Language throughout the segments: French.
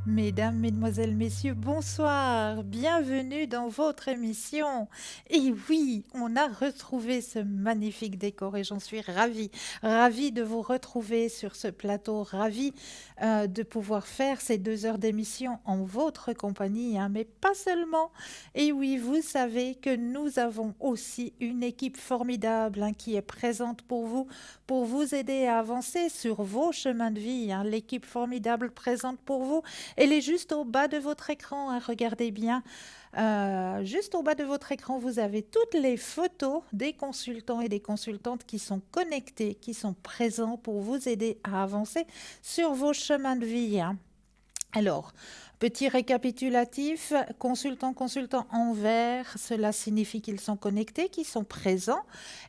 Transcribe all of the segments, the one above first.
Mesdames, Mesdemoiselles, Messieurs, bonsoir, bienvenue dans votre émission. Et oui, on a retrouvé ce magnifique décor et j'en suis ravie de vous retrouver sur ce plateau, ravie de pouvoir faire ces 2 heures d'émission en votre compagnie, hein, mais pas seulement. Et oui, vous savez que nous avons aussi une équipe formidable, hein, qui est présente pour vous aider à avancer sur vos chemins de vie, hein. L'équipe formidable présente pour vous. Elle est juste au bas de votre écran, hein, regardez bien. Juste au bas de votre écran, vous avez toutes les photos des consultants et des consultantes qui sont connectés, qui sont présents pour vous aider à avancer sur vos chemins de vie, hein. Alors, petit récapitulatif, consultant en vert, cela signifie qu'ils sont connectés, qu'ils sont présents.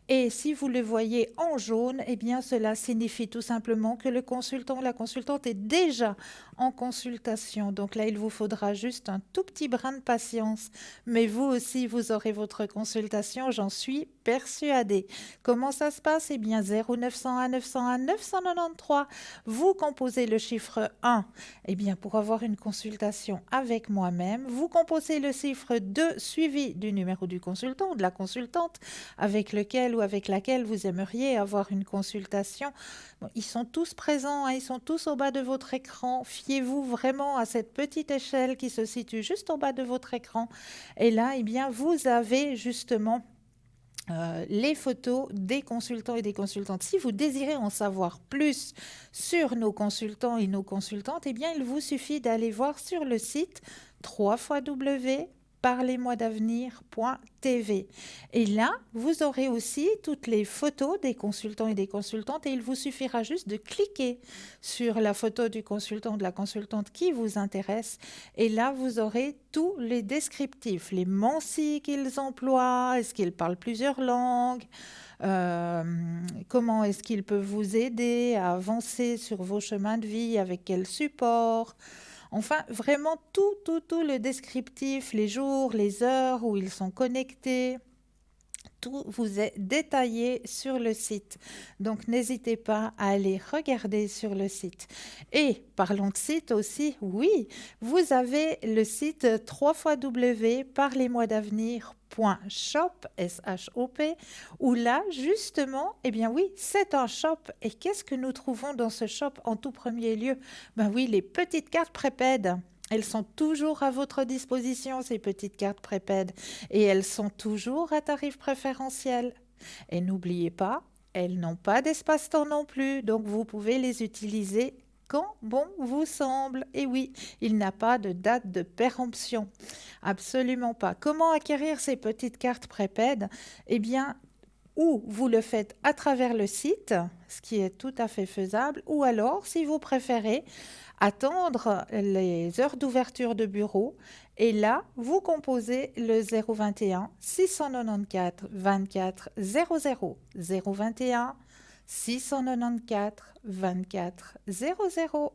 Et si vous le voyez en jaune, eh bien, cela signifie tout simplement que le consultant ou la consultante est déjà en consultation. Donc là, il vous faudra juste un tout petit brin de patience. Mais vous aussi, vous aurez votre consultation, j'en suis persuadée. Comment ça se passe? Eh bien, 0901 901 993. Vous composez le chiffre 1. Eh bien, pour avoir une consultation avec moi-même, vous composez le chiffre 2 suivi du numéro du consultant ou de la consultante avec lequel ou avec laquelle vous aimeriez avoir une consultation. Bon, ils sont tous présents, hein, ils sont tous au bas de votre écran. Fiez-vous vraiment à cette petite échelle qui se situe juste au bas de votre écran. Et là, eh bien, vous avez justement les photos des consultants et des consultantes. Si vous désirez en savoir plus sur nos consultants et nos consultantes, eh bien, il vous suffit d'aller voir sur le site www.parlez-moi-d'avenir.tv. Et là, vous aurez aussi toutes les photos des consultants et des consultantes et il vous suffira juste de cliquer sur la photo du consultant ou de la consultante qui vous intéresse. Et là, vous aurez tous les descriptifs, les mansi qu'ils emploient, est-ce qu'ils parlent plusieurs langues, euh, comment est-ce qu'ils peuvent vous aider à avancer sur vos chemins de vie, avec quel support. Enfin, vraiment tout le descriptif, les jours, les heures où ils sont connectés, tout vous est détaillé sur le site. Donc, n'hésitez pas à aller regarder sur le site. Et parlons de site aussi, oui, vous avez le site www.parlez-moi-d'avenir.shop, S-H-O-P, où là, justement, eh bien oui, c'est un shop. Et qu'est-ce que nous trouvons dans ce shop en tout premier lieu? Ben oui, les petites cartes prépaides. Elles sont toujours à votre disposition, ces petites cartes prépaides, et elles sont toujours à tarif préférentiel. Et n'oubliez pas, elles n'ont pas d'espace-temps non plus, donc vous pouvez les utiliser quand bon vous semble. Et oui, il n'a pas de date de péremption. Absolument pas. Comment acquérir ces petites cartes prépaides? Eh bien, ou vous le faites à travers le site, ce qui est tout à fait faisable, ou alors, si vous préférez, attendre les heures d'ouverture de bureau et là, vous composez le 021 694 24 00 021 694 24 00.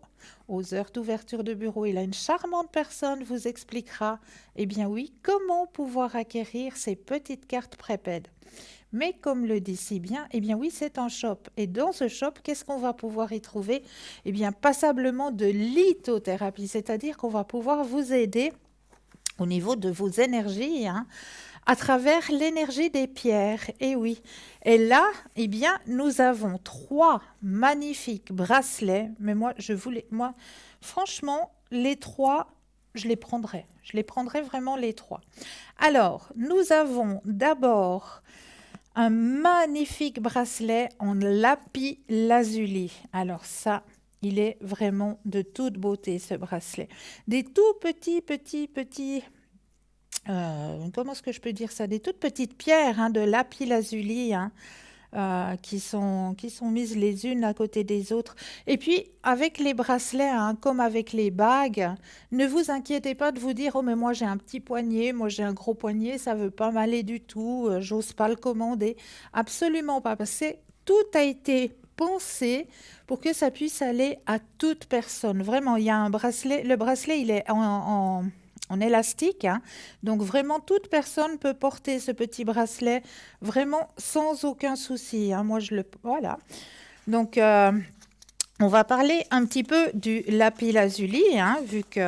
Aux heures d'ouverture de bureau, et là, une charmante personne vous expliquera, eh bien oui, comment pouvoir acquérir ces petites cartes prépaides. Mais comme le dit si bien, eh bien oui, c'est un shop. Et dans ce shop, qu'est-ce qu'on va pouvoir y trouver? Eh bien, passablement de lithothérapie, c'est-à-dire qu'on va pouvoir vous aider au niveau de vos énergies, hein, à travers l'énergie des pierres. Et oui. Et là, eh bien, nous avons 3 magnifiques bracelets. Mais moi, franchement, les 3, je les prendrais. Je les prendrais vraiment les 3. Alors, nous avons d'abord un magnifique bracelet en lapis lazuli. Alors ça, il est vraiment de toute beauté, ce bracelet. Des tout petits, comment est-ce que je peux dire ça? Des toutes petites pierres, hein, de lapis lazuli, hein, qui sont mises les unes à côté des autres. Et puis, avec les bracelets, hein, comme avec les bagues, ne vous inquiétez pas de vous dire, oh mais moi j'ai un petit poignet, moi j'ai un gros poignet, ça veut pas m'aller du tout, j'ose pas le commander. Absolument pas, parce que tout a été pensé pour que ça puisse aller à toute personne. Vraiment, il y a un bracelet, le bracelet il est en élastique, hein. Donc vraiment toute personne peut porter ce petit bracelet vraiment sans aucun souci, hein. Moi je le voilà. Donc On va parler un petit peu du lapis-lazuli, hein, vu que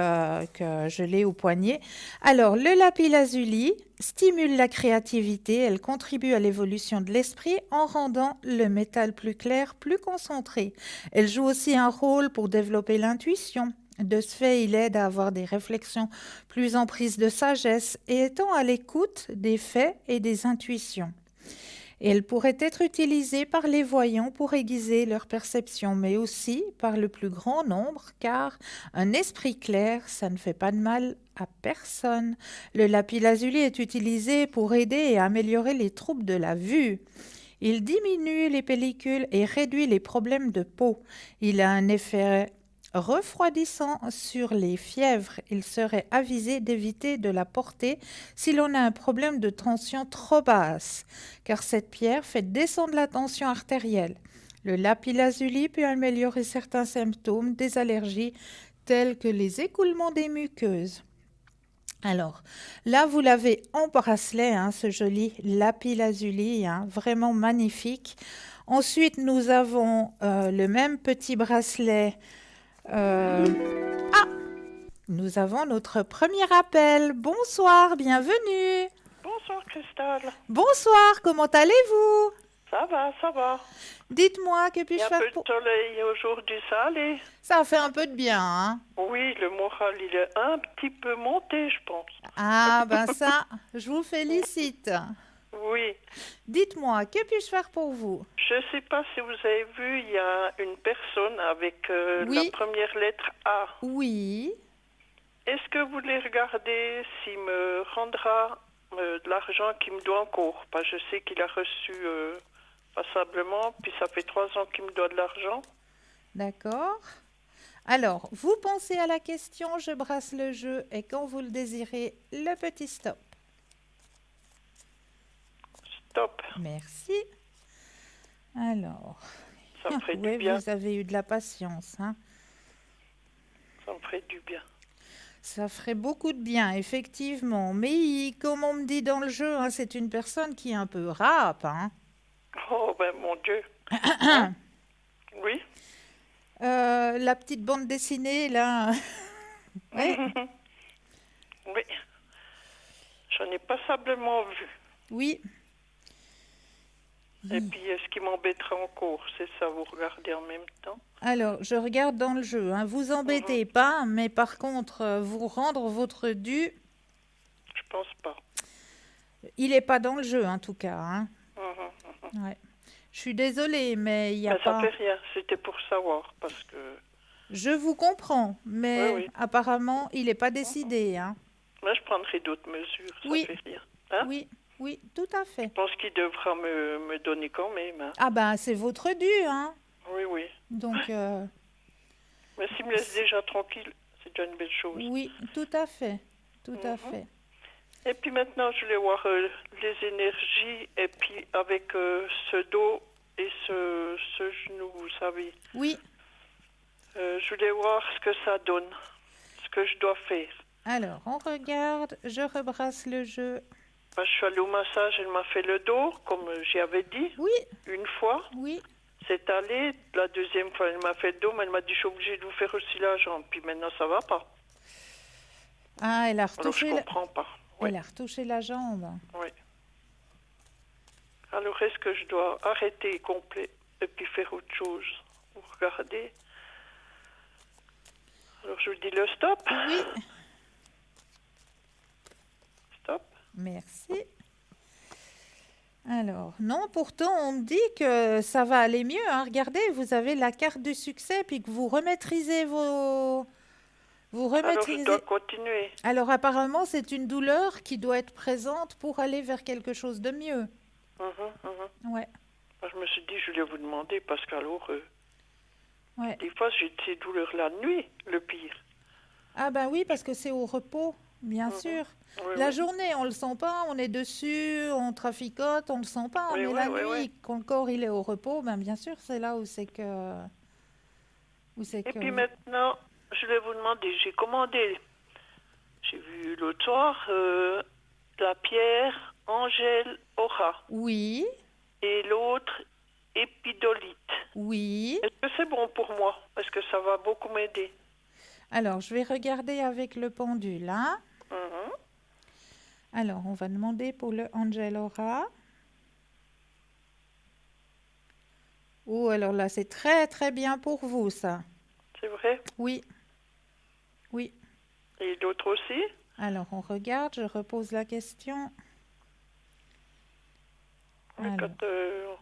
je l'ai au poignet. Alors, le lapis-lazuli stimule la créativité, elle contribue à l'évolution de l'esprit en rendant le métal plus clair, plus concentré. Elle joue aussi un rôle pour développer l'intuition. De ce fait, il aide à avoir des réflexions plus en prise de sagesse et étant à l'écoute des faits et des intuitions. Elle pourrait être utilisée par les voyants pour aiguiser leur perception, mais aussi par le plus grand nombre, car un esprit clair, ça ne fait pas de mal à personne. Le lapis-lazuli est utilisé pour aider et améliorer les troubles de la vue. Il diminue les pellicules et réduit les problèmes de peau. Il a un effet refroidissant sur les fièvres. Il serait avisé d'éviter de la porter si l'on a un problème de tension trop basse, car cette pierre fait descendre la tension artérielle. Le lapis-lazuli peut améliorer certains symptômes des allergies tels que les écoulements des muqueuses. Alors, là, vous l'avez en bracelet, hein, ce joli lapis-lazuli, hein, vraiment magnifique. Ensuite, nous avons le même petit bracelet. euh, Nous avons notre premier appel. Bonsoir, bienvenue. Bonsoir Christelle. Bonsoir, comment allez-vous? Ça va, ça va. Dites-moi, que Il y puis-je a un faire peu de pour... soleil aujourd'hui, ça allait. Ça fait un peu de bien, hein? Oui, le moral, il est un petit peu monté, je pense. Ah, ben ça, je vous félicite. Oui. Dites-moi, que puis-je faire pour vous? Je ne sais pas si vous avez vu, il y a une personne avec la Oui, première lettre A. oui. Est-ce que vous voulez regarder s'il me rendra de l'argent qu'il me doit encore? Parce que je sais qu'il a reçu passablement, puis ça fait 3 ans qu'il me doit de l'argent. D'accord. Alors, vous pensez à la question, je brasse le jeu et quand vous le désirez, le petit stop. Stop. Merci. Alors, Ça me ferait du oui, bien. vous avez eu de la patience, hein. Ça me ferait du bien. Ça ferait beaucoup de bien, effectivement. Mais comme on me dit dans le jeu, hein, c'est une personne qui est un peu râpe, hein. Oh, ben mon Dieu. Hein? Oui. La petite bande dessinée, là. Oui, Oui. J'en ai passablement vu. oui. Et puis, ce qui m'embêtera encore, c'est ça, vous regardez en même temps. Alors, je regarde dans le jeu, hein. Vous embêtez pas, mais par contre, vous rendre votre dû, Je pense pas. il n'est pas dans le jeu, en tout cas, hein. Mhm. Ouais. Je suis désolée, mais il n'y a Mais ça pas... fait rien, c'était pour savoir, parce que... Je vous comprends, Oui, mais oui. apparemment, il n'est pas décidé, hein. Moi, je prendrai d'autres mesures, ça Oui, fait rien. Hein? oui, oui, tout à fait. Je pense qu'il devra me donner quand même. Hein. Ah ben, c'est votre dû, hein. Oui, oui. Donc, Mais s'il me laisse déjà tranquille, c'est déjà une belle chose. oui, tout à fait, tout à fait. Et puis maintenant, je voulais voir les énergies, et puis avec ce dos et ce genou, vous savez. Oui, Je voulais voir ce que ça donne, ce que je dois faire. alors, on regarde, je rebrasse le jeu. Bah, je suis allée au massage, elle m'a fait le dos, comme j'y avais dit, Oui, une fois. oui. C'est allé, la deuxième fois, elle m'a fait le dos, mais elle m'a dit, je suis obligée de vous faire aussi la jambe. Puis maintenant, ça va pas. Ah, elle a Alors, je retouché, comprends pas. Oui, elle a retouché la jambe. oui. Alors, est-ce que je dois arrêter complet et puis faire autre chose? Vous regardez. Alors, je vous dis le stop. Oui, Stop. merci. Alors, non, pourtant, on me dit que ça va aller mieux, hein. Regardez, vous avez la carte du succès, puis que vous remaîtrisez vos... Vous Alors, je remaîtrisez... dois continuer. Alors, apparemment, c'est une douleur qui doit être présente pour aller vers quelque chose de mieux. Ouais, Je me suis dit, je voulais vous demander, parce qu'alors, ouais. des fois, j'ai ces douleurs la nuit, le pire. Ah ben oui, parce que c'est au repos, bien sûr. Oui, La oui. journée, on le sent pas, on est dessus, on traficote, on le sent pas. Oui, Mais oui, la oui, nuit, oui. quand le corps il est au repos, ben bien sûr, c'est là où c'est que... Et puis maintenant, je vais vous demander, j'ai commandé, j'ai vu l'autre soir, la pierre Angèle Aura. Oui, Et l'autre épidolite. Oui. Est-ce que c'est bon pour moi? Est-ce que ça va beaucoup m'aider? Alors, je vais regarder avec le pendule, hein. Mhm. Alors, on va demander pour le Angel Aura. Oh, alors là, c'est très très bien pour vous, ça. C'est vrai? Oui, oui. Et d'autres aussi? Alors, on regarde, je repose la question. Oui, Alors, quand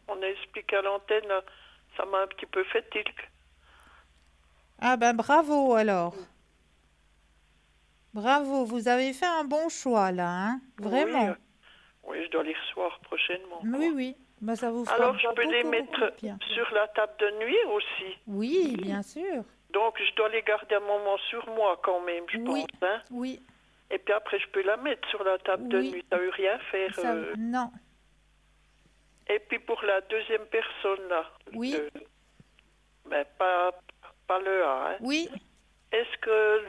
on a expliqué à l'antenne, ça m'a un petit peu fait tilt. ah ben bravo alors. Bravo, vous avez fait un bon choix là, hein. Oui, Vraiment. oui, je dois les recevoir prochainement, Oui, quoi. oui. Ben, ça vous fera Alors, je peux les beaucoup, beaucoup de mettre bien. sur la table de nuit aussi. Oui, bien sûr. Donc, je dois les garder un moment sur moi quand même, je pense. Oui, Hein. oui, Et puis après, je peux la mettre sur la table de oui. nuit. Ça veut rien faire. Ça, non. Et puis pour la deuxième personne, là, Oui, ben, pas le A, hein. oui. Est-ce que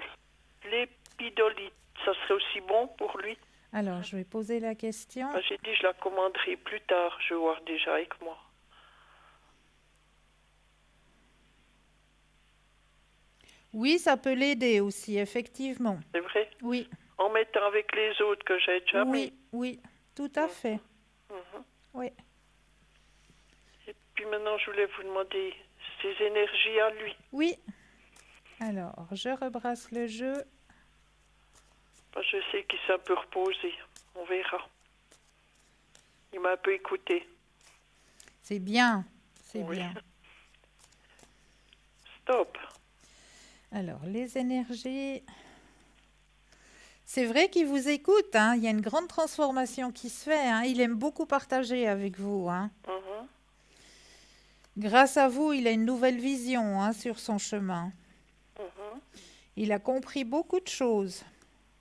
l'épidolite, ça serait aussi bon pour lui? Alors, je vais poser la question. Ben, j'ai dit, je la commanderai plus tard. Je vais voir déjà avec moi. Oui, ça peut l'aider aussi, effectivement. C'est vrai? Oui, En mettant avec les autres que j'ai déjà mis. oui, oui. Tout à fait. Mhm. Oui. Et puis maintenant, je voulais vous demander ses énergies à lui. Oui. Alors, je rebrasse le jeu. Ben, je sais qu'il s'est un peu reposé. On verra. Il m'a un peu écouté. C'est bien. C'est Oui. bien. Stop. Alors, les énergies. C'est vrai qu'il vous écoute, hein. Il y a une grande transformation qui se fait, hein. Il aime beaucoup partager avec vous, hein. Mhm. Grâce à vous, il a une nouvelle vision, hein, sur son chemin. Mhm. Il a compris beaucoup de choses.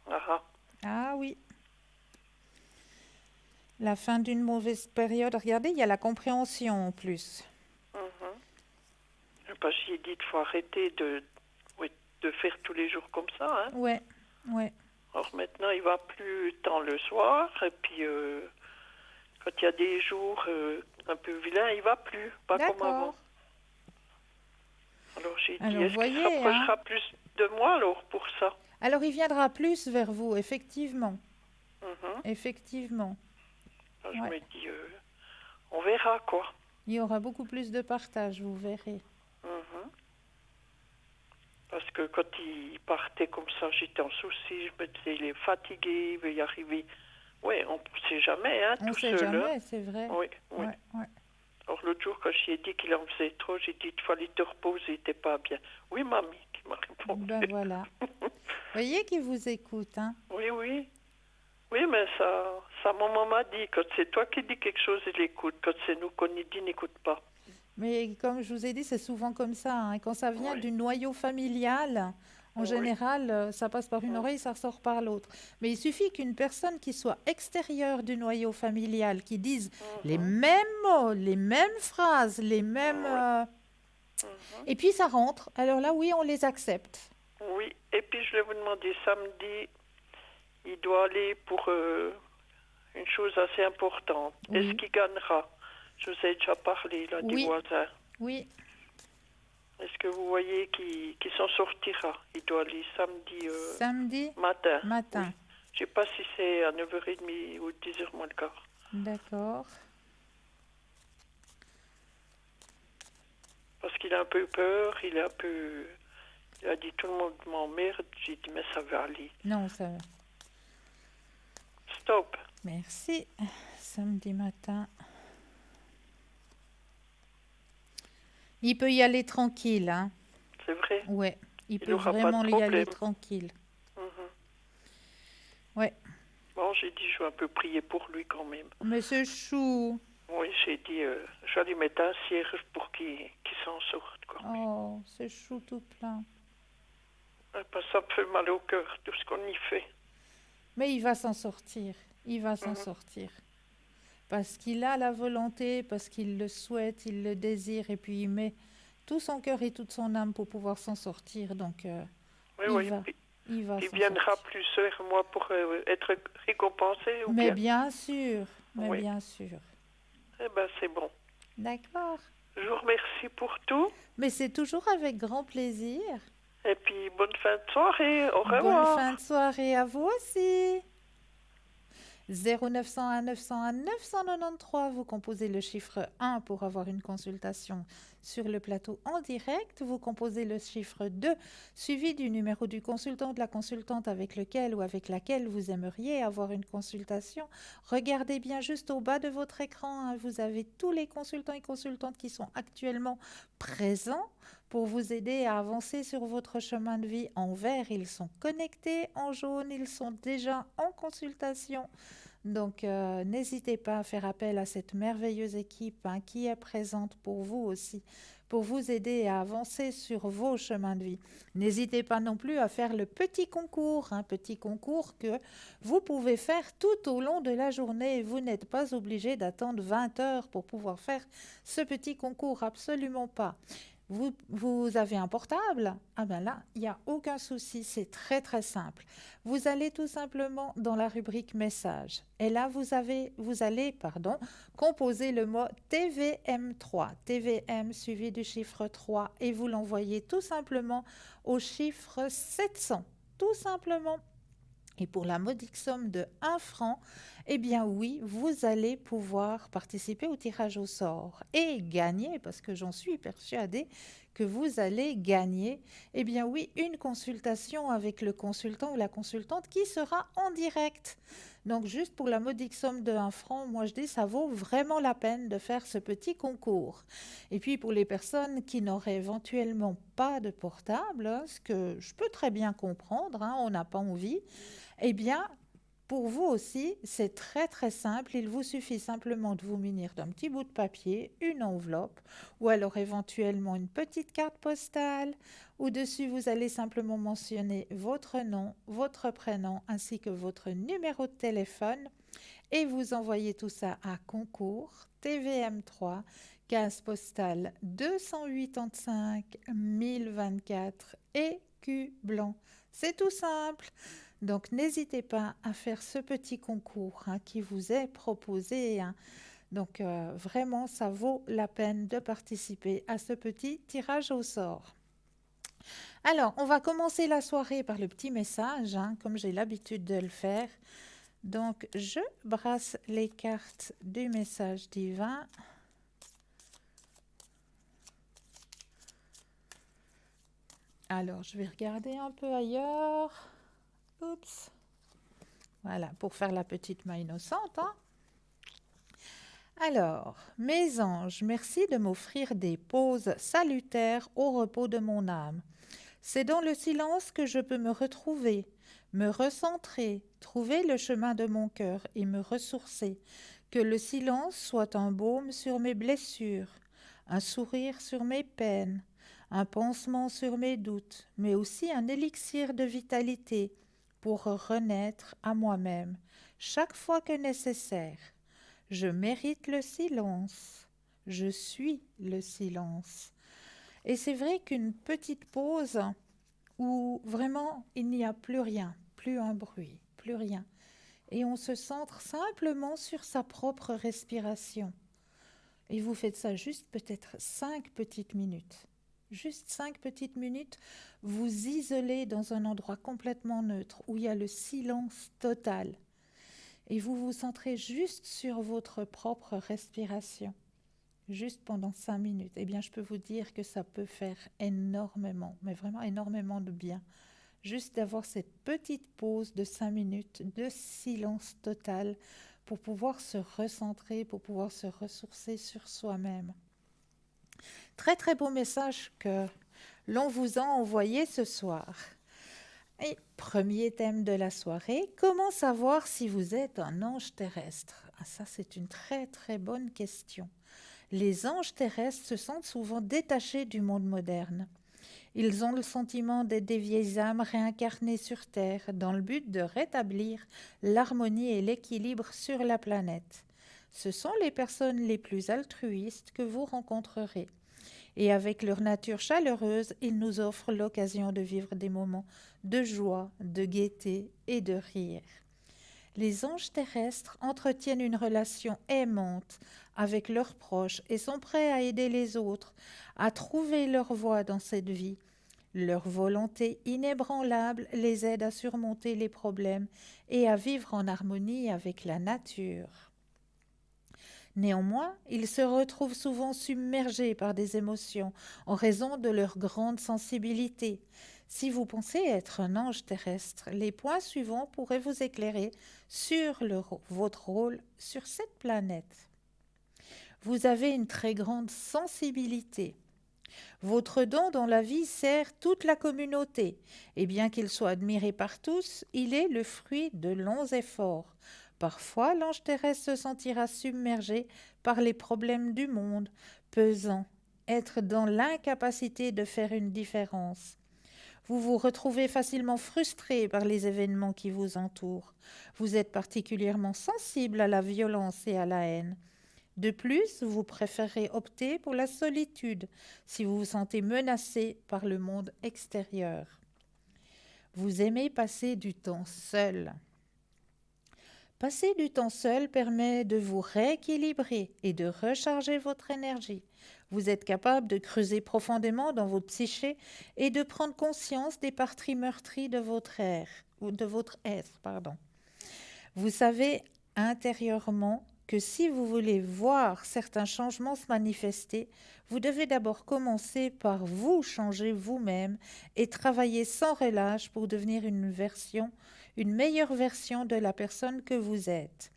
Ah, ah. Ah oui. La fin d'une mauvaise période. Regardez, il y a la compréhension en plus. Mhm. Ben, j'y ai dit qu'il faut arrêter oui, de faire tous les jours comme ça. Hein. Ouais, ouais. Alors maintenant, il va plus tant le soir. Et puis, quand il y a des jours un peu vilains, il va plus. Pas comme avant. D'accord. Alors j'ai dit, Alors, est-ce qu'il se voyez, hein. rapprochera plus de moi alors pour ça? Alors, il viendra plus vers vous, effectivement. Mhm. Effectivement. Alors, je Ouais. me dis, on verra quoi. Il y aura beaucoup plus de partage, vous verrez. Mhm. Parce que quand il partait comme ça, j'étais en souci. Je me disais, il est fatigué, il veut y arriver. Oui, on ne sait jamais, hein, On tout sait seul. Hein. jamais, c'est vrai. Oui, oui. Ouais, ouais. Alors l'autre jour, quand j'ai dit qu'il en faisait trop, j'ai dit, il fallait te reposer, t'es pas bien. Oui, mamie, qui m'a répondu. Ben voilà. Voyez qu'il vous écoute, hein. Oui, oui. Oui, mais ça maman m'a dit, quand c'est toi qui dis quelque chose, il écoute. Quand c'est nous qu'on y dit, n'écoute pas. Mais comme je vous ai dit, c'est souvent comme ça, hein. Et quand ça vient Oui, du noyau familial, en oui, général, ça passe par une oreille, ça ressort par l'autre. Mais il suffit qu'une personne qui soit extérieure du noyau familial, qui dise les mhm, mêmes mots, les mêmes phrases, les mêmes... oui, mhm. Et puis ça rentre. Alors là, oui, on les accepte. Oui. Et puis je vais vous demander, samedi, il doit aller pour une chose assez importante. Est-ce Oui, qu'il gagnera? Je vous ai déjà parlé là du oui, voisin. oui. Est-ce que vous voyez qu'il s'en sortira? Il doit aller samedi Samedi matin. Oui. matin. Je sais pas si c'est à 9h30 ou 10h moins le quart. D'accord. Parce qu'il a un peu peur, il a dit tout le monde m'emmerde. J'ai dit mais ça va aller. Non, ça... Stop. Merci. Samedi matin. Il peut y aller tranquille, hein. C'est vrai. Ouais, il Il peut n'aura pas vraiment de y aller problème. tranquille. Mhm. Ouais. Bon, j'ai dit je vais un peu prier pour lui quand même. Mais c'est chou. Oui, j'ai dit je vais lui mettre un cierge pour qu'il s'en sorte. Quoi. Oh, c'est chou tout plein. Ça me fait mal au cœur, tout ce qu'on y fait. Mais il va s'en sortir. Il va s'en Mhm. sortir. Parce qu'il a la volonté, parce qu'il le souhaite, il le désire, et puis il met tout son cœur et toute son âme pour pouvoir s'en sortir. Donc, Oui, il oui. va. Il va Il s'en viendra sortir. plus vers moi pour être récompensé ou Mais bien? bien sûr. Mais Oui. bien sûr. Eh ben c'est bon. D'accord. Je vous remercie pour tout. Mais c'est toujours avec grand plaisir. Et puis, bonne fin de soirée. Au Bonne revoir. fin de soirée à vous aussi. 0901 901 993, vous composez le chiffre 1 pour avoir une consultation sur le plateau en direct. Vous composez le chiffre 2 suivi du numéro du consultant ou de la consultante avec lequel ou avec laquelle vous aimeriez avoir une consultation. Regardez bien juste au bas de votre écran, hein, vous avez tous les consultants et consultantes qui sont actuellement présents pour vous aider à avancer sur votre chemin de vie. En vert, ils sont connectés, en jaune, ils sont déjà en consultation. Donc, n'hésitez pas à faire appel à cette merveilleuse équipe, hein, qui est présente pour vous aussi, pour vous aider à avancer sur vos chemins de vie. N'hésitez pas non plus à faire le petit concours, un petit concours que vous pouvez faire tout au long de la journée. Vous n'êtes pas obligé d'attendre 20 heures pour pouvoir faire ce petit concours, absolument pas. Vous avez un portable? Ah ben là, il n'y a aucun souci, c'est très très simple. Vous allez tout simplement dans la rubrique messages et là vous allez composer le mot TVM3, TVM suivi du chiffre 3 et vous l'envoyez tout simplement au chiffre 700, tout simplement. Et pour la modique somme de 1 franc, eh bien oui, vous allez pouvoir participer au tirage au sort et gagner, parce que j'en suis persuadée que vous allez gagner, eh bien oui, une consultation avec le consultant ou la consultante qui sera en direct. Donc juste pour la modique somme de 1 franc, moi je dis ça vaut vraiment la peine de faire ce petit concours. Et puis pour les personnes qui n'auraient éventuellement pas de portable, hein, ce que je peux très bien comprendre, hein, on n'a pas envie, eh bien, pour vous aussi, c'est très très simple. Il vous suffit simplement de vous munir d'un petit bout de papier, une enveloppe ou alors éventuellement une petite carte postale. Au-dessus, vous allez simplement mentionner votre nom, votre prénom ainsi que votre numéro de téléphone et vous envoyez tout ça à concours TVM3 case postale 285 1024 écu blanc. C'est tout simple. Donc, n'hésitez pas à faire ce petit concours, hein, qui vous est proposé, hein. Donc, vraiment, ça vaut la peine de participer à ce petit tirage au sort. Alors, on va commencer la soirée par le petit message, hein, comme j'ai l'habitude de le faire. Donc, je brasse les cartes du message divin. Alors, je vais regarder un peu ailleurs. Oups. Voilà, pour faire la petite main innocente, hein. Alors, mes anges, merci de m'offrir des pauses salutaires au repos de mon âme. C'est dans le silence que je peux me retrouver, me recentrer, trouver le chemin de mon cœur et me ressourcer. Que le silence soit un baume sur mes blessures, un sourire sur mes peines, un pansement sur mes doutes, mais aussi un élixir de vitalité pour renaître à moi-même chaque fois que nécessaire. Je mérite le silence. Je suis le silence. Et c'est vrai qu'une petite pause où vraiment il n'y a plus rien, plus un bruit, plus rien. Et on se centre simplement sur sa propre respiration. Et vous faites ça juste peut-être 5 petites minutes. Juste 5 petites minutes, vous isolez dans un endroit complètement neutre où il y a le silence total. Et vous vous centrez juste sur votre propre respiration, juste pendant 5 minutes. Eh bien, je peux vous dire que ça peut faire énormément, mais vraiment énormément de bien. Juste d'avoir cette petite pause de 5 minutes de silence total pour pouvoir se recentrer, pour pouvoir se ressourcer sur soi-même. Très très beau message que l'on vous a envoyé ce soir. Et premier thème de la soirée, comment savoir si vous êtes un ange terrestre? Ah, ça, c'est une très très bonne question. Les anges terrestres se sentent souvent détachés du monde moderne. Ils ont le sentiment d'être des vieilles âmes réincarnées sur Terre dans le but de rétablir l'harmonie et l'équilibre sur la planète. Ce sont les personnes les plus altruistes que vous rencontrerez. Et avec leur nature chaleureuse, ils nous offrent l'occasion de vivre des moments de joie, de gaieté et de rire. Les anges terrestres entretiennent une relation aimante avec leurs proches et sont prêts à aider les autres à trouver leur voie dans cette vie. Leur volonté inébranlable les aide à surmonter les problèmes et à vivre en harmonie avec la nature. Néanmoins, ils se retrouvent souvent submergés par des émotions en raison de leur grande sensibilité. Si vous pensez être un ange terrestre, les points suivants pourraient vous éclairer sur votre rôle sur cette planète. Vous avez une très grande sensibilité. Votre don dans la vie sert toute la communauté, et bien qu'il soit admiré par tous, il est le fruit de longs efforts. Parfois, l'ange terrestre se sentira submergé par les problèmes du monde, pesant, être dans l'incapacité de faire une différence. Vous vous retrouvez facilement frustré par les événements qui vous entourent. Vous êtes particulièrement sensible à la violence et à la haine. De plus, vous préférez opter pour la solitude si vous vous sentez menacé par le monde extérieur. Vous aimez passer du temps seul. Passer du temps seul permet de vous rééquilibrer et de recharger votre énergie. Vous êtes capable de creuser profondément dans votre psyché et de prendre conscience des parties meurtries de votre être. Vous savez intérieurement que si vous voulez voir certains changements se manifester, vous devez d'abord commencer par vous changer vous-même et travailler sans relâche pour devenir une meilleure version de la personne que vous êtes.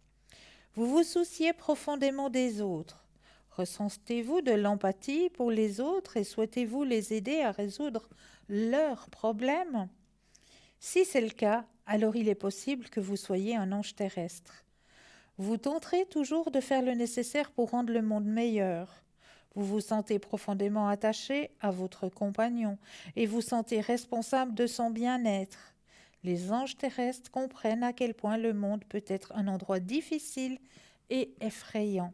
Vous vous souciez profondément des autres. Ressentez-vous de l'empathie pour les autres et souhaitez-vous les aider à résoudre leurs problèmes? Si c'est le cas, alors il est possible que vous soyez un ange terrestre. Vous tenterez toujours de faire le nécessaire pour rendre le monde meilleur. Vous vous sentez profondément attaché à votre compagnon et vous sentez responsable de son bien-être. Les anges terrestres comprennent à quel point le monde peut être un endroit difficile et effrayant.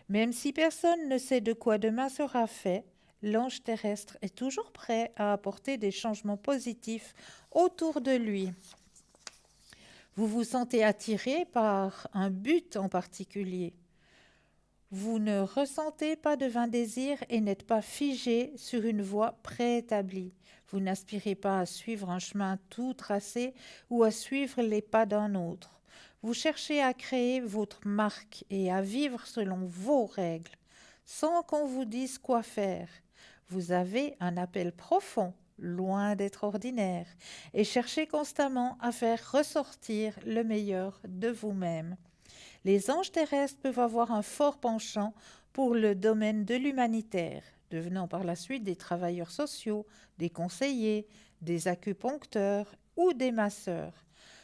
Même si personne ne sait de quoi demain sera fait, l'ange terrestre est toujours prêt à apporter des changements positifs autour de lui. Vous vous sentez attiré par un but en particulier. Vous ne ressentez pas de vain désir et n'êtes pas figé sur une voie préétablie. Vous n'aspirez pas à suivre un chemin tout tracé ou à suivre les pas d'un autre. Vous cherchez à créer votre marque et à vivre selon vos règles, sans qu'on vous dise quoi faire. Vous avez un appel profond, loin d'être ordinaire, et cherchez constamment à faire ressortir le meilleur de vous-même. Les anges terrestres peuvent avoir un fort penchant pour le domaine de l'humanitaire, devenant par la suite des travailleurs sociaux, des conseillers, des acupuncteurs ou des masseurs.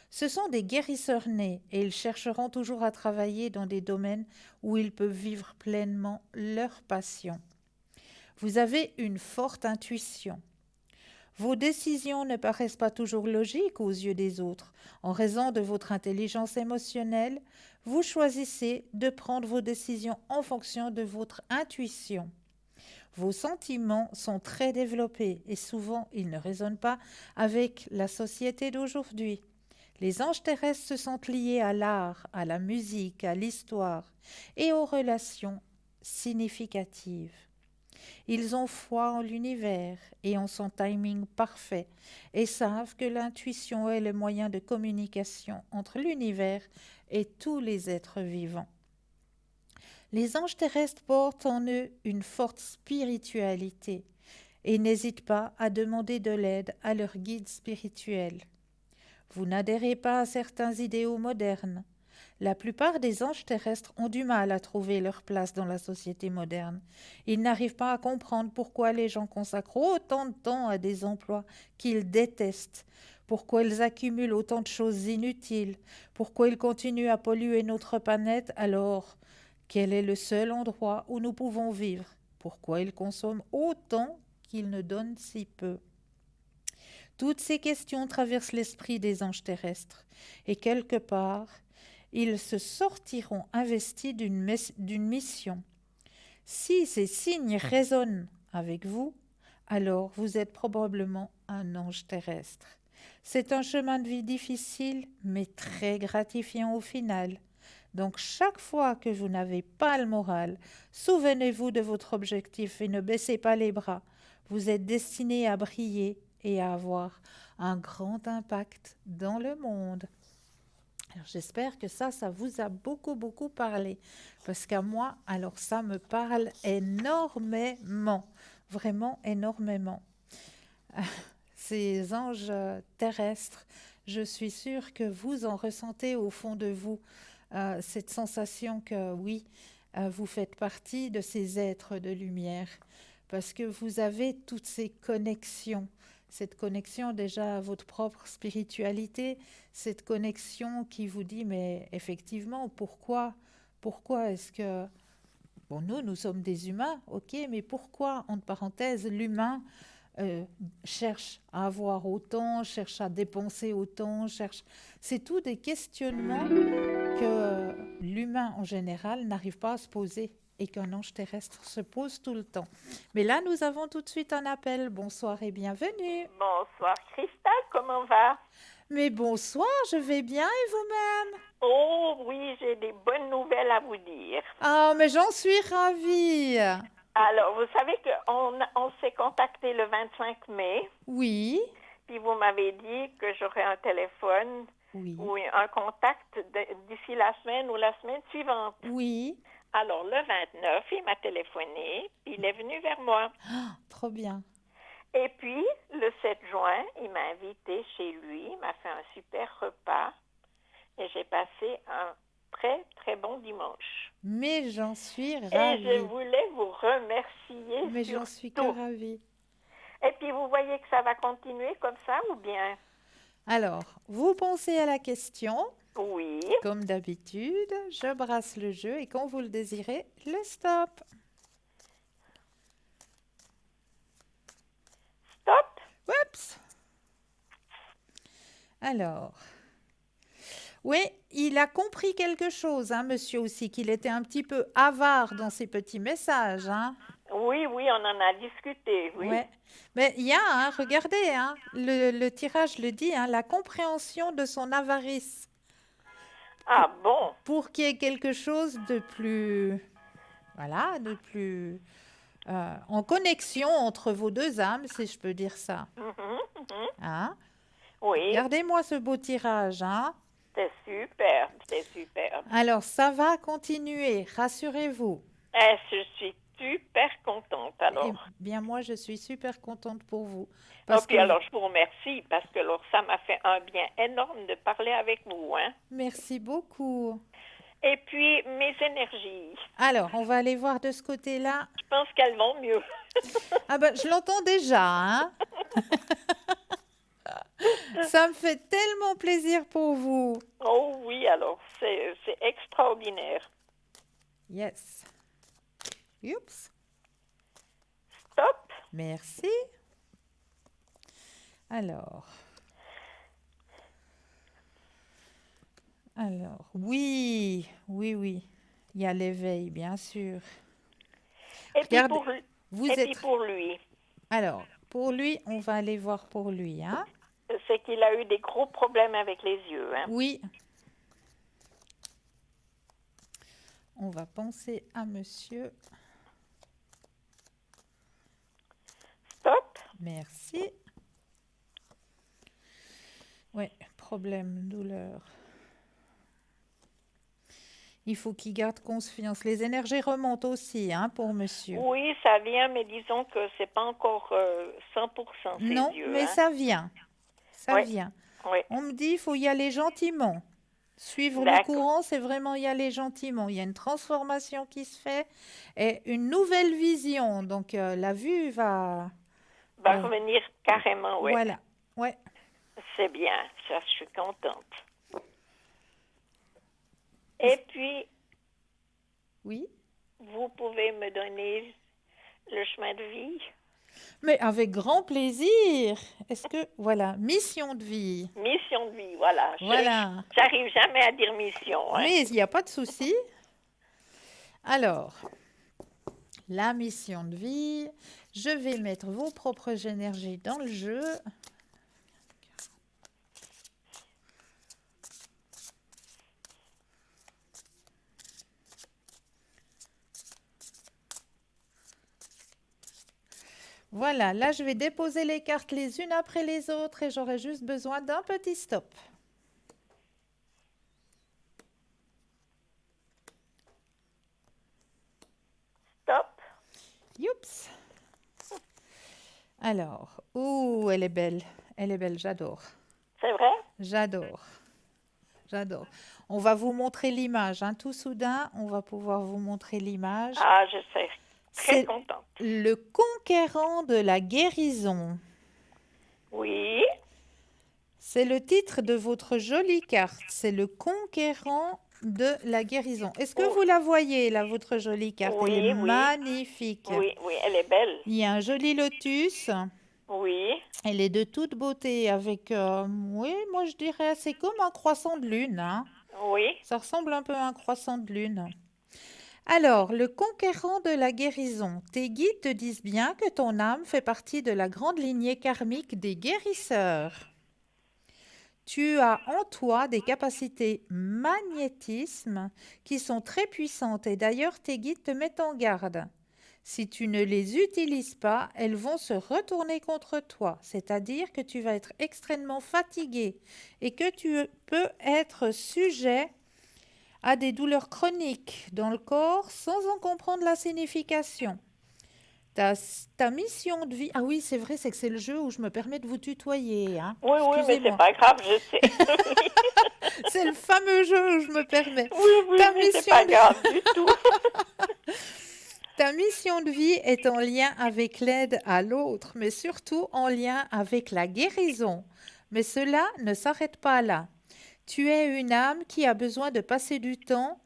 Ce sont des guérisseurs nés et ils chercheront toujours à travailler dans des domaines où ils peuvent vivre pleinement leur passion. Vous avez une forte intuition. Vos décisions ne paraissent pas toujours logiques aux yeux des autres. En raison de votre intelligence émotionnelle, vous choisissez de prendre vos décisions en fonction de votre intuition. Vos sentiments sont très développés et souvent ils ne résonnent pas avec la société d'aujourd'hui. Les anges terrestres se sentent liés à l'art, à la musique, à l'histoire et aux relations significatives. Ils ont foi en l'univers et en son timing parfait et savent que l'intuition est le moyen de communication entre l'univers et tous les êtres vivants. Les anges terrestres portent en eux une forte spiritualité et n'hésitent pas à demander de l'aide à leurs guides spirituels. Vous n'adhérez pas à certains idéaux modernes. La plupart des anges terrestres ont du mal à trouver leur place dans la société moderne. Ils n'arrivent pas à comprendre pourquoi les gens consacrent autant de temps à des emplois qu'ils détestent, pourquoi ils accumulent autant de choses inutiles, pourquoi ils continuent à polluer notre planète alors quel est le seul endroit où nous pouvons vivre, pourquoi ils consomment autant qu'ils ne donnent si peu. Toutes ces questions traversent l'esprit des anges terrestres et quelque part, ils se sortiront investis d'une mission. Si ces signes résonnent avec vous, alors vous êtes probablement un ange terrestre. C'est un chemin de vie difficile, mais très gratifiant au final. Donc chaque fois que vous n'avez pas le moral, souvenez-vous de votre objectif et ne baissez pas les bras. Vous êtes destiné à briller et à avoir un grand impact dans le monde. Alors j'espère que ça vous a beaucoup, beaucoup parlé. Parce qu'à moi, alors ça me parle énormément. Vraiment énormément. Ces anges terrestres, je suis sûre que vous en ressentez au fond de vous cette sensation que oui, vous faites partie de ces êtres de lumière. Parce que vous avez toutes ces connexions. Cette connexion déjà à votre propre spiritualité, cette connexion qui vous dit, mais effectivement, pourquoi est-ce que... Bon, nous sommes des humains, ok, mais pourquoi, entre parenthèses, l'humain cherche à avoir autant, cherche à dépenser autant, cherche... C'est tout des questionnements que l'humain en général n'arrive pas à se poser et qu'un ange terrestre se pose tout le temps. Mais là, nous avons tout de suite un appel. Bonsoir et bienvenue. Bonsoir Christelle, comment va? Mais bonsoir, je vais bien et vous-même? Oh oui, j'ai des bonnes nouvelles à vous dire. Ah, mais j'en suis ravie. Alors, vous savez qu'on s'est contacté le 25 mai, Oui, puis vous m'avez dit que j'aurais un téléphone oui, ou un contact d'ici la semaine ou la semaine suivante. oui. Alors, le 29, il m'a téléphoné, puis il est venu vers moi. Ah, trop bien. Et puis, le 7 juin, il m'a invité chez lui, il m'a fait un super repas, et j'ai passé un très, très bon dimanche. Mais j'en suis Et je ravie. voulais vous remercier Mais j'en suis que surtout. ravie. Et puis, vous voyez que ça va continuer comme ça ou bien? Alors, vous pensez à la question. Oui. Comme d'habitude, je brasse le jeu et quand vous le désirez, le stop. Stop. Oups. Alors, oui, il a compris quelque chose, hein, monsieur aussi, qu'il était un petit peu avare dans ses petits messages, hein. Oui, oui, on en a discuté, oui. Ouais. Mais il y a, hein, regardez, hein, le tirage le dit, hein, la compréhension de son avarice. Ah bon? Pour qu'il y ait quelque chose de plus, voilà, de plus en connexion entre vos deux âmes, si je peux dire ça. Hein? Oui, Regardez-moi ce beau tirage, hein? c'est super, c'est super. Alors, ça va continuer, rassurez-vous. Je suis super contente Eh alors. bien, moi, je suis super contente pour vous. Parce Ok, que, alors je vous remercie parce que alors, ça m'a fait un bien énorme de parler avec vous, hein. merci beaucoup. Et puis, mes énergies, Alors, on va aller voir de ce côté-là. je pense qu'elles vont mieux. Ah ben, je l'entends déjà, hein? Ça me fait tellement plaisir pour vous. Oh oui, alors, c'est extraordinaire. Yes. Oups. Stop. Merci. Alors, oui, oui, oui. Il y a l'éveil, bien sûr. Et puis Regardez, pour, vous et puis êtes... pour lui, Alors, pour lui, on va aller voir pour lui, hein? c'est qu'il a eu des gros problèmes avec les yeux, hein. Oui. On va penser à monsieur. Stop. Merci. Oui, problème, douleur. Il faut qu'il garde confiance. Les énergies remontent aussi, hein, pour monsieur. Oui, ça vient, mais disons que c'est pas encore 100% ses Non, yeux, mais hein. ça vient. Ça Oui, vient. oui. On me dit, il faut y aller gentiment. Suivre le D'accord. courant, c'est vraiment y aller gentiment. Il y a une transformation qui se fait et une nouvelle vision. Donc, la vue va... Va revenir carrément, oui. Voilà. Ouais. C'est bien, ça, je suis contente. Et puis, Oui. vous pouvez me donner le chemin de vie? Mais avec grand plaisir. Est-ce que... Voilà, mission de vie. Mission de vie, voilà. Voilà. J'arrive jamais à dire mission, hein. Mais il n'y a pas de souci. Alors, la mission de vie, je vais mettre vos propres énergies dans le jeu. Voilà, là, je vais déposer les cartes les unes après les autres et j'aurai juste besoin d'un petit stop. Stop. Youps. Alors, ouh, elle est belle, j'adore, C'est vrai? j'adore, j'adore. On va vous montrer l'image, hein. Tout soudain, on va pouvoir vous montrer l'image. Ah, je suis très C'est contente. le conquérant de la guérison. Oui, C'est le titre de votre jolie carte. C'est le conquérant de la guérison. Est-ce que oh, vous la voyez, là, votre jolie carte? Elle est oui, oui, magnifique. oui, oui, elle est belle. Il y a un joli lotus. Oui, Elle est de toute beauté avec, oui, moi je dirais, c'est comme un croissant de lune, hein. oui. Ça ressemble un peu à un croissant de lune. Alors, le conquérant de la guérison. Tes guides te disent bien que ton âme fait partie de la grande lignée karmique des guérisseurs. Tu as en toi des capacités magnétisme qui sont très puissantes et d'ailleurs tes guides te mettent en garde. Si tu ne les utilises pas, elles vont se retourner contre toi, c'est-à-dire que tu vas être extrêmement fatigué et que tu peux être sujet à des douleurs chroniques dans le corps sans en comprendre la signification. Ta, ta mission de vie... Ah oui, c'est vrai, c'est que c'est le jeu où je me permets de vous tutoyer, hein. Oui, oui, mais c'est Excusez-moi. pas grave, je sais. C'est le fameux jeu où je me permets. Oui, oui, Ta mais c'est mission pas de... grave du tout. Ta mission de vie est en lien avec l'aide à l'autre, mais surtout en lien avec la guérison. Mais cela ne s'arrête pas là. Tu es une âme qui a besoin de passer du temps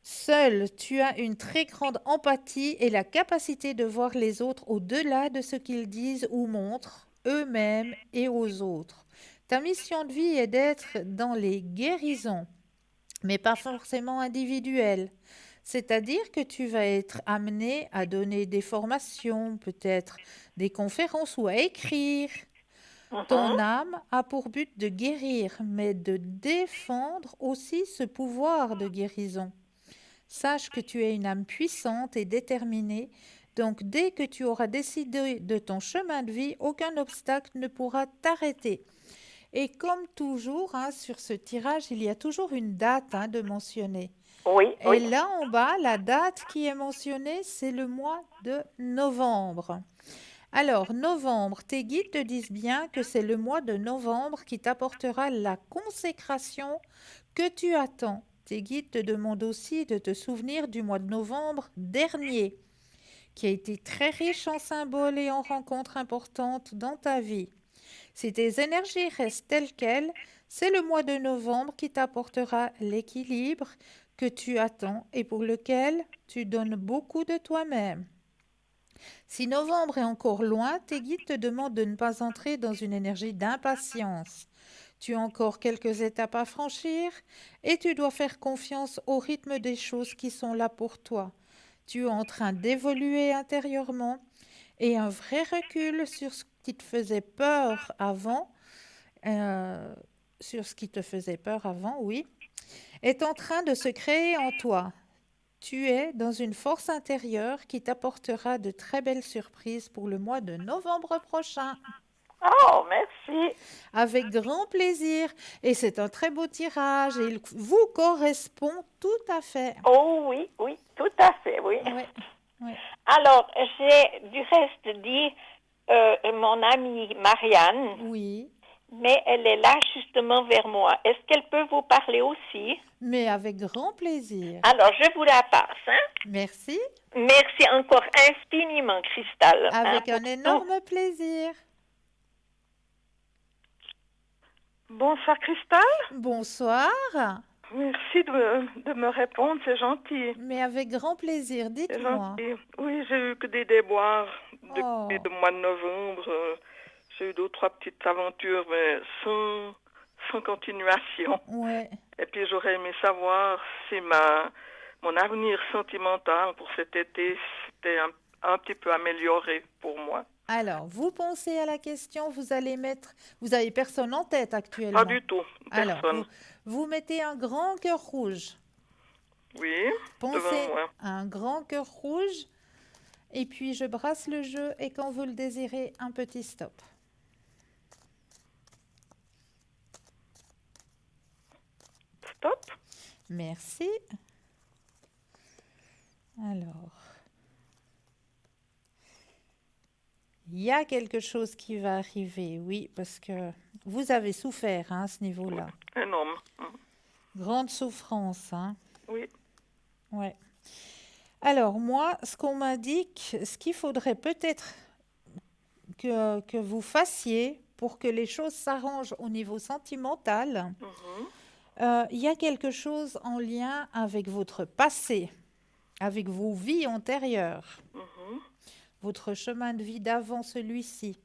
seule. Tu as une très grande empathie et la capacité de voir les autres au-delà de ce qu'ils disent ou montrent eux-mêmes et aux autres. Ta mission de vie est d'être dans les guérisons, mais pas forcément individuelles. C'est-à-dire que tu vas être amené à donner des formations, peut-être des conférences ou à écrire. Ton Mhm. âme a pour but de guérir, mais de défendre aussi ce pouvoir de guérison. Sache que tu es une âme puissante et déterminée, donc dès que tu auras décidé de ton chemin de vie, aucun obstacle ne pourra t'arrêter. Et comme toujours, hein, sur ce tirage, il y a toujours une date, hein, de mentionner. Oui, Et oui. là en bas, la date qui est mentionnée, c'est le mois de novembre. Alors, novembre, tes guides te disent bien que c'est le mois de novembre qui t'apportera la consécration que tu attends. Tes guides te demandent aussi de te souvenir du mois de novembre dernier, qui a été très riche en symboles et en rencontres importantes dans ta vie. Si tes énergies restent telles quelles, c'est le mois de novembre qui t'apportera l'équilibre que tu attends et pour lequel tu donnes beaucoup de toi-même. Si novembre est encore loin, tes guides te demandent de ne pas entrer dans une énergie d'impatience. Tu as encore quelques étapes à franchir et tu dois faire confiance au rythme des choses qui sont là pour toi. Tu es en train d'évoluer intérieurement et un vrai recul sur ce qui te faisait peur avant, euh, oui, est en train de se créer en toi. Tu es dans une force intérieure qui t'apportera de très belles surprises pour le mois de novembre prochain. Oh, merci. Avec grand plaisir. Et c'est un très beau tirage et il vous correspond tout à fait. Oh oui, oui, tout à fait, oui. Ouais, ouais. Alors, j'ai du reste dit mon amie Marianne, Oui, mais elle est là justement vers moi. Est-ce qu'elle peut vous parler aussi? mais avec grand plaisir. Alors, je vous la passe. Hein? Merci. Merci encore infiniment, Cristal. Hein, Avec un pour tout. énorme plaisir. Bonsoir Christelle. Bonsoir. Merci de me répondre, c'est gentil. Mais avec grand plaisir, C'est dites-moi. gentil. Oui, j'ai eu que des déboires Oh, depuis le mois de novembre. J'ai eu 2 ou 3 petites aventures, mais sans continuation. ouais. Et puis j'aurais aimé savoir si mon avenir sentimental pour cet été s'était un petit peu amélioré pour moi. Alors, vous pensez à la question, vous avez personne en tête Pas actuellement. du tout, Alors, personne. vous mettez un grand cœur rouge. Oui, Pensez devant moi. à un grand cœur rouge Et puis, je brasse le jeu et quand vous le désirez, un petit stop. Stop. Merci. Alors, il y a quelque chose qui va arriver, oui, parce que vous avez souffert hein, à ce niveau-là. Énorme. Grande souffrance, hein. Oui. Ouais. Alors, moi, ce qu'on m'indique, ce qu'il faudrait peut-être que vous fassiez pour que les choses s'arrangent au niveau sentimental, il y a quelque chose en lien avec votre passé, avec vos vies antérieures, votre chemin de vie d'avant celui-ci.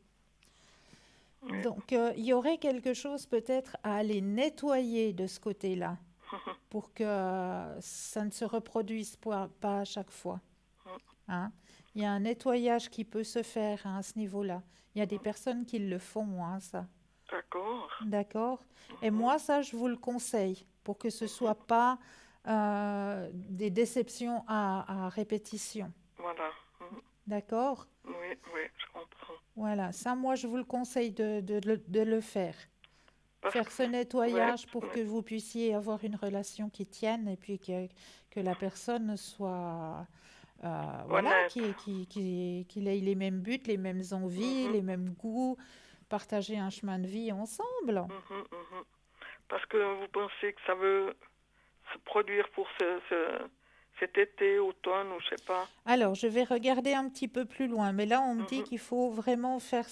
Oui. Donc, il y aurait quelque chose peut-être à aller nettoyer de ce côté-là pour que ça ne se reproduise pas à chaque fois. Hein? Il y a un nettoyage qui peut se faire hein, à ce niveau-là. Il y a des personnes qui le font, hein, ça. D'accord. D'accord? Et moi, ça, je vous le conseille pour que ce ne soit pas des déceptions à répétition. Voilà. D'accord? Oui, oui, je comprends. Voilà, ça, moi, je vous le conseille de le faire. Parce Faire que- ce nettoyage ouais, pour ouais. que vous puissiez avoir une relation qui tienne et puis que la personne soit, voilà, Honnête. qu'il ait les mêmes buts, les mêmes envies, les mêmes goûts, partager un chemin de vie ensemble. Parce que vous pensez que ça veut se produire pour cet été, automne, ou je sais pas. Alors, je vais regarder un petit peu plus loin, mais là, on me dit qu'il faut vraiment faire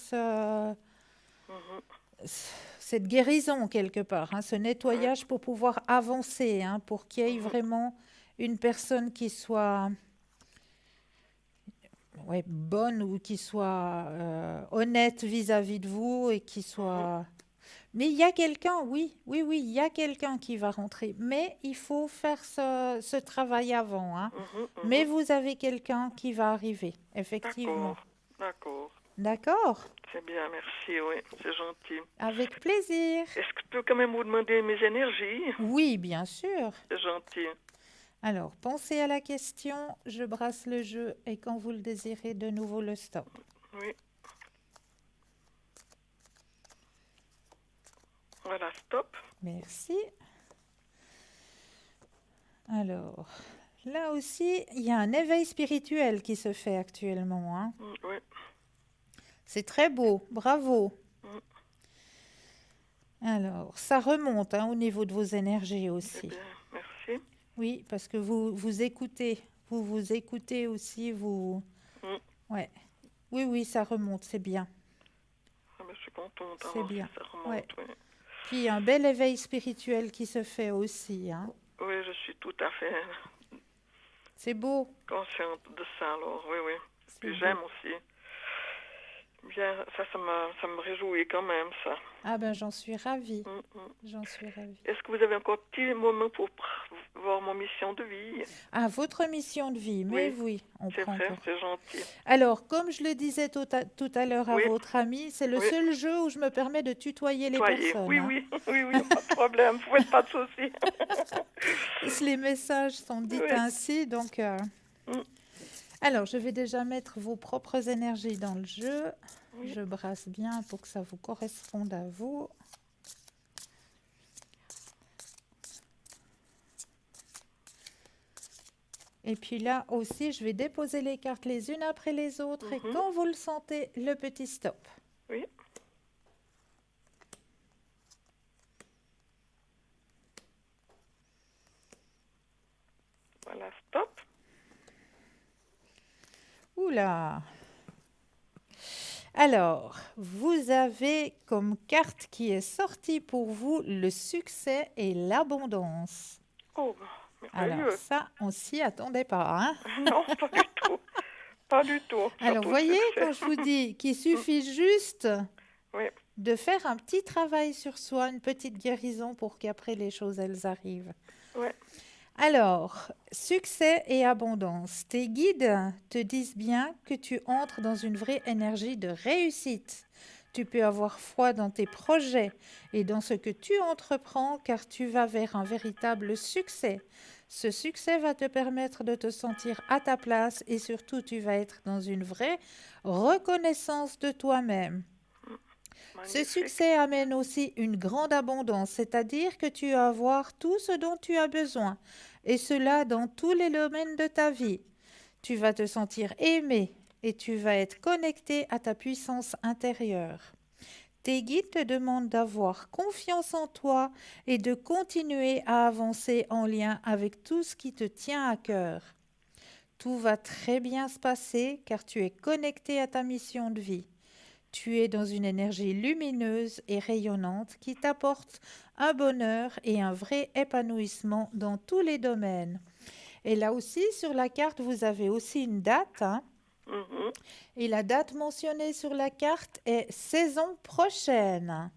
cette guérison quelque part, hein, ce nettoyage pour pouvoir avancer, hein, pour qu'il y ait vraiment une personne qui soit ouais, bonne ou qui soit honnête vis-à-vis de vous et qui soit... Mais il y a quelqu'un, oui, il y a quelqu'un qui va rentrer. Mais il faut faire ce travail avant, hein. Mais vous avez quelqu'un qui va arriver, effectivement. D'accord. D'accord? C'est bien, merci, oui, c'est gentil. Avec plaisir. Est-ce que je peux quand même vous demander mes énergies? Oui, bien sûr. C'est gentil. Alors, pensez à la question, je brasse le jeu et quand vous le désirez, de nouveau le stop. Oui. Voilà, stop. Merci. Alors, là aussi, il y a un éveil spirituel qui se fait actuellement, hein. Oui. C'est très beau, bravo. Alors, ça remonte hein, au niveau de vos énergies C'est aussi. bien, merci. Oui, parce que vous écoutez, vous écoutez aussi, vous... Ouais. Oui, ça remonte, c'est bien. Ah, ben, je suis contente. C'est alors, bien. si ça remonte, Ouais. oui. Puis un bel éveil spirituel qui se fait aussi, hein. Oui, je suis tout à fait C'est beau. consciente de ça, alors, oui. C'est Puis beau. j'aime aussi. Bien, ça me réjouit quand même, ça. Ah ben, j'en suis ravie. J'en suis ravie. Est-ce que vous avez encore un petit moment pour voir mon mission de vie? Ah, votre mission de vie, mais oui, on C'est prend vrai, encore. c'est gentil. Alors, comme je le disais tout à l'heure à Oui. votre ami, c'est le Oui. seul jeu où je me permets de tutoyer les Soyez. personnes. Oui, hein. oui, pas de problème, vous faites pas de soucis. Les messages sont dits Oui. ainsi, donc... Alors, je vais déjà mettre vos propres énergies dans le jeu. Je brasse bien pour que ça vous corresponde à vous. Et puis là aussi, je vais déposer les cartes les unes après les autres. Et quand vous le sentez, le petit stop. Oui. Voilà, stop. Oula! Alors, vous avez comme carte qui est sortie pour vous le succès et l'abondance. Oh, Alors merveilleux. ça, on s'y attendait pas, hein? Non, pas du tout. Pas du tout. Alors, Surtout voyez, succès. quand je vous dis qu'il suffit juste Oui, de faire un petit travail sur soi, une petite guérison pour qu'après les choses, elles arrivent. ouais. Alors, succès et abondance. Tes guides te disent bien que tu entres dans une vraie énergie de réussite. Tu peux avoir foi dans tes projets et dans ce que tu entreprends car tu vas vers un véritable succès. Ce succès va te permettre de te sentir à ta place et surtout tu vas être dans une vraie reconnaissance de toi-même. Ce Magnifique. succès amène aussi une grande abondance, c'est-à-dire que tu vas avoir tout ce dont tu as besoin, et cela dans tous les domaines de ta vie. Tu vas te sentir aimé et tu vas être connecté à ta puissance intérieure. Tes guides te demandent d'avoir confiance en toi et de continuer à avancer en lien avec tout ce qui te tient à cœur. Tout va très bien se passer car tu es connecté à ta mission de vie. Tu es dans une énergie lumineuse et rayonnante qui t'apporte un bonheur et un vrai épanouissement dans tous les domaines. Et là aussi, sur la carte, vous avez aussi une date, hein. Mhm. Et la date mentionnée sur la carte est saison prochaine.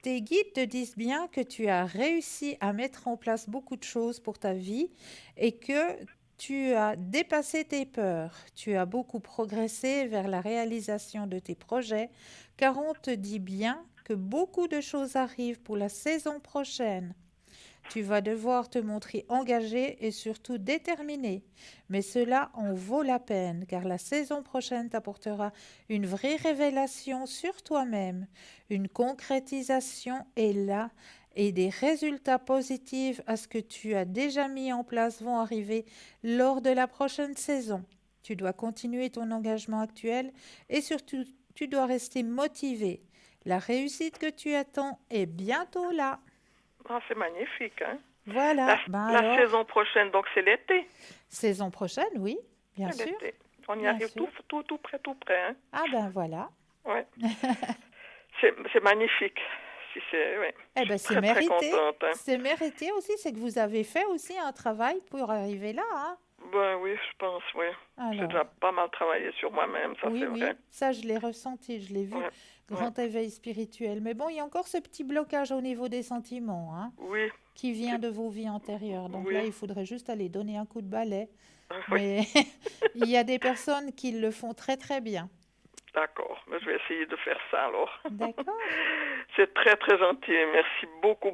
Tes guides te disent bien que tu as réussi à mettre en place beaucoup de choses pour ta vie et que tu as dépassé tes peurs. Tu as beaucoup progressé vers la réalisation de tes projets car on te dit bien que beaucoup de choses arrivent pour la saison prochaine. Tu vas devoir te montrer engagé et surtout déterminé. Mais cela en vaut la peine, car la saison prochaine t'apportera une vraie révélation sur toi-même. Une concrétisation est là et des résultats positifs à ce que tu as déjà mis en place vont arriver lors de la prochaine saison. Tu dois continuer ton engagement actuel et surtout tu dois rester motivé. La réussite que tu attends est bientôt là. Ah, c'est magnifique, hein? Voilà, ben La alors, saison prochaine, donc c'est l'été. saison prochaine, oui, bien C'est sûr, l'été. On y bien arrive sûr. tout près, hein? Ah ben voilà. Ouais. C'est magnifique. Si c'est, ouais. Eh Je ben suis c'est très mérité. contente, hein. C'est mérité aussi, c'est que vous avez fait aussi un travail pour arriver là, hein. Ben oui, je pense, oui. J'ai Alors, déjà pas mal travaillé sur moi-même, ça oui, c'est oui, vrai. ça je l'ai ressenti, je l'ai vu. Ouais, ouais. Grand éveil spirituel. Mais bon, il y a encore ce petit blocage au niveau des sentiments, hein, Oui, qui vient de vos vies antérieures. Donc oui, là, il faudrait juste aller donner un coup de balai. oui, Mais il y a des personnes qui le font très très bien. d'accord. Mais je vais essayer de faire ça alors. D'accord? C'est très gentil. Merci beaucoup,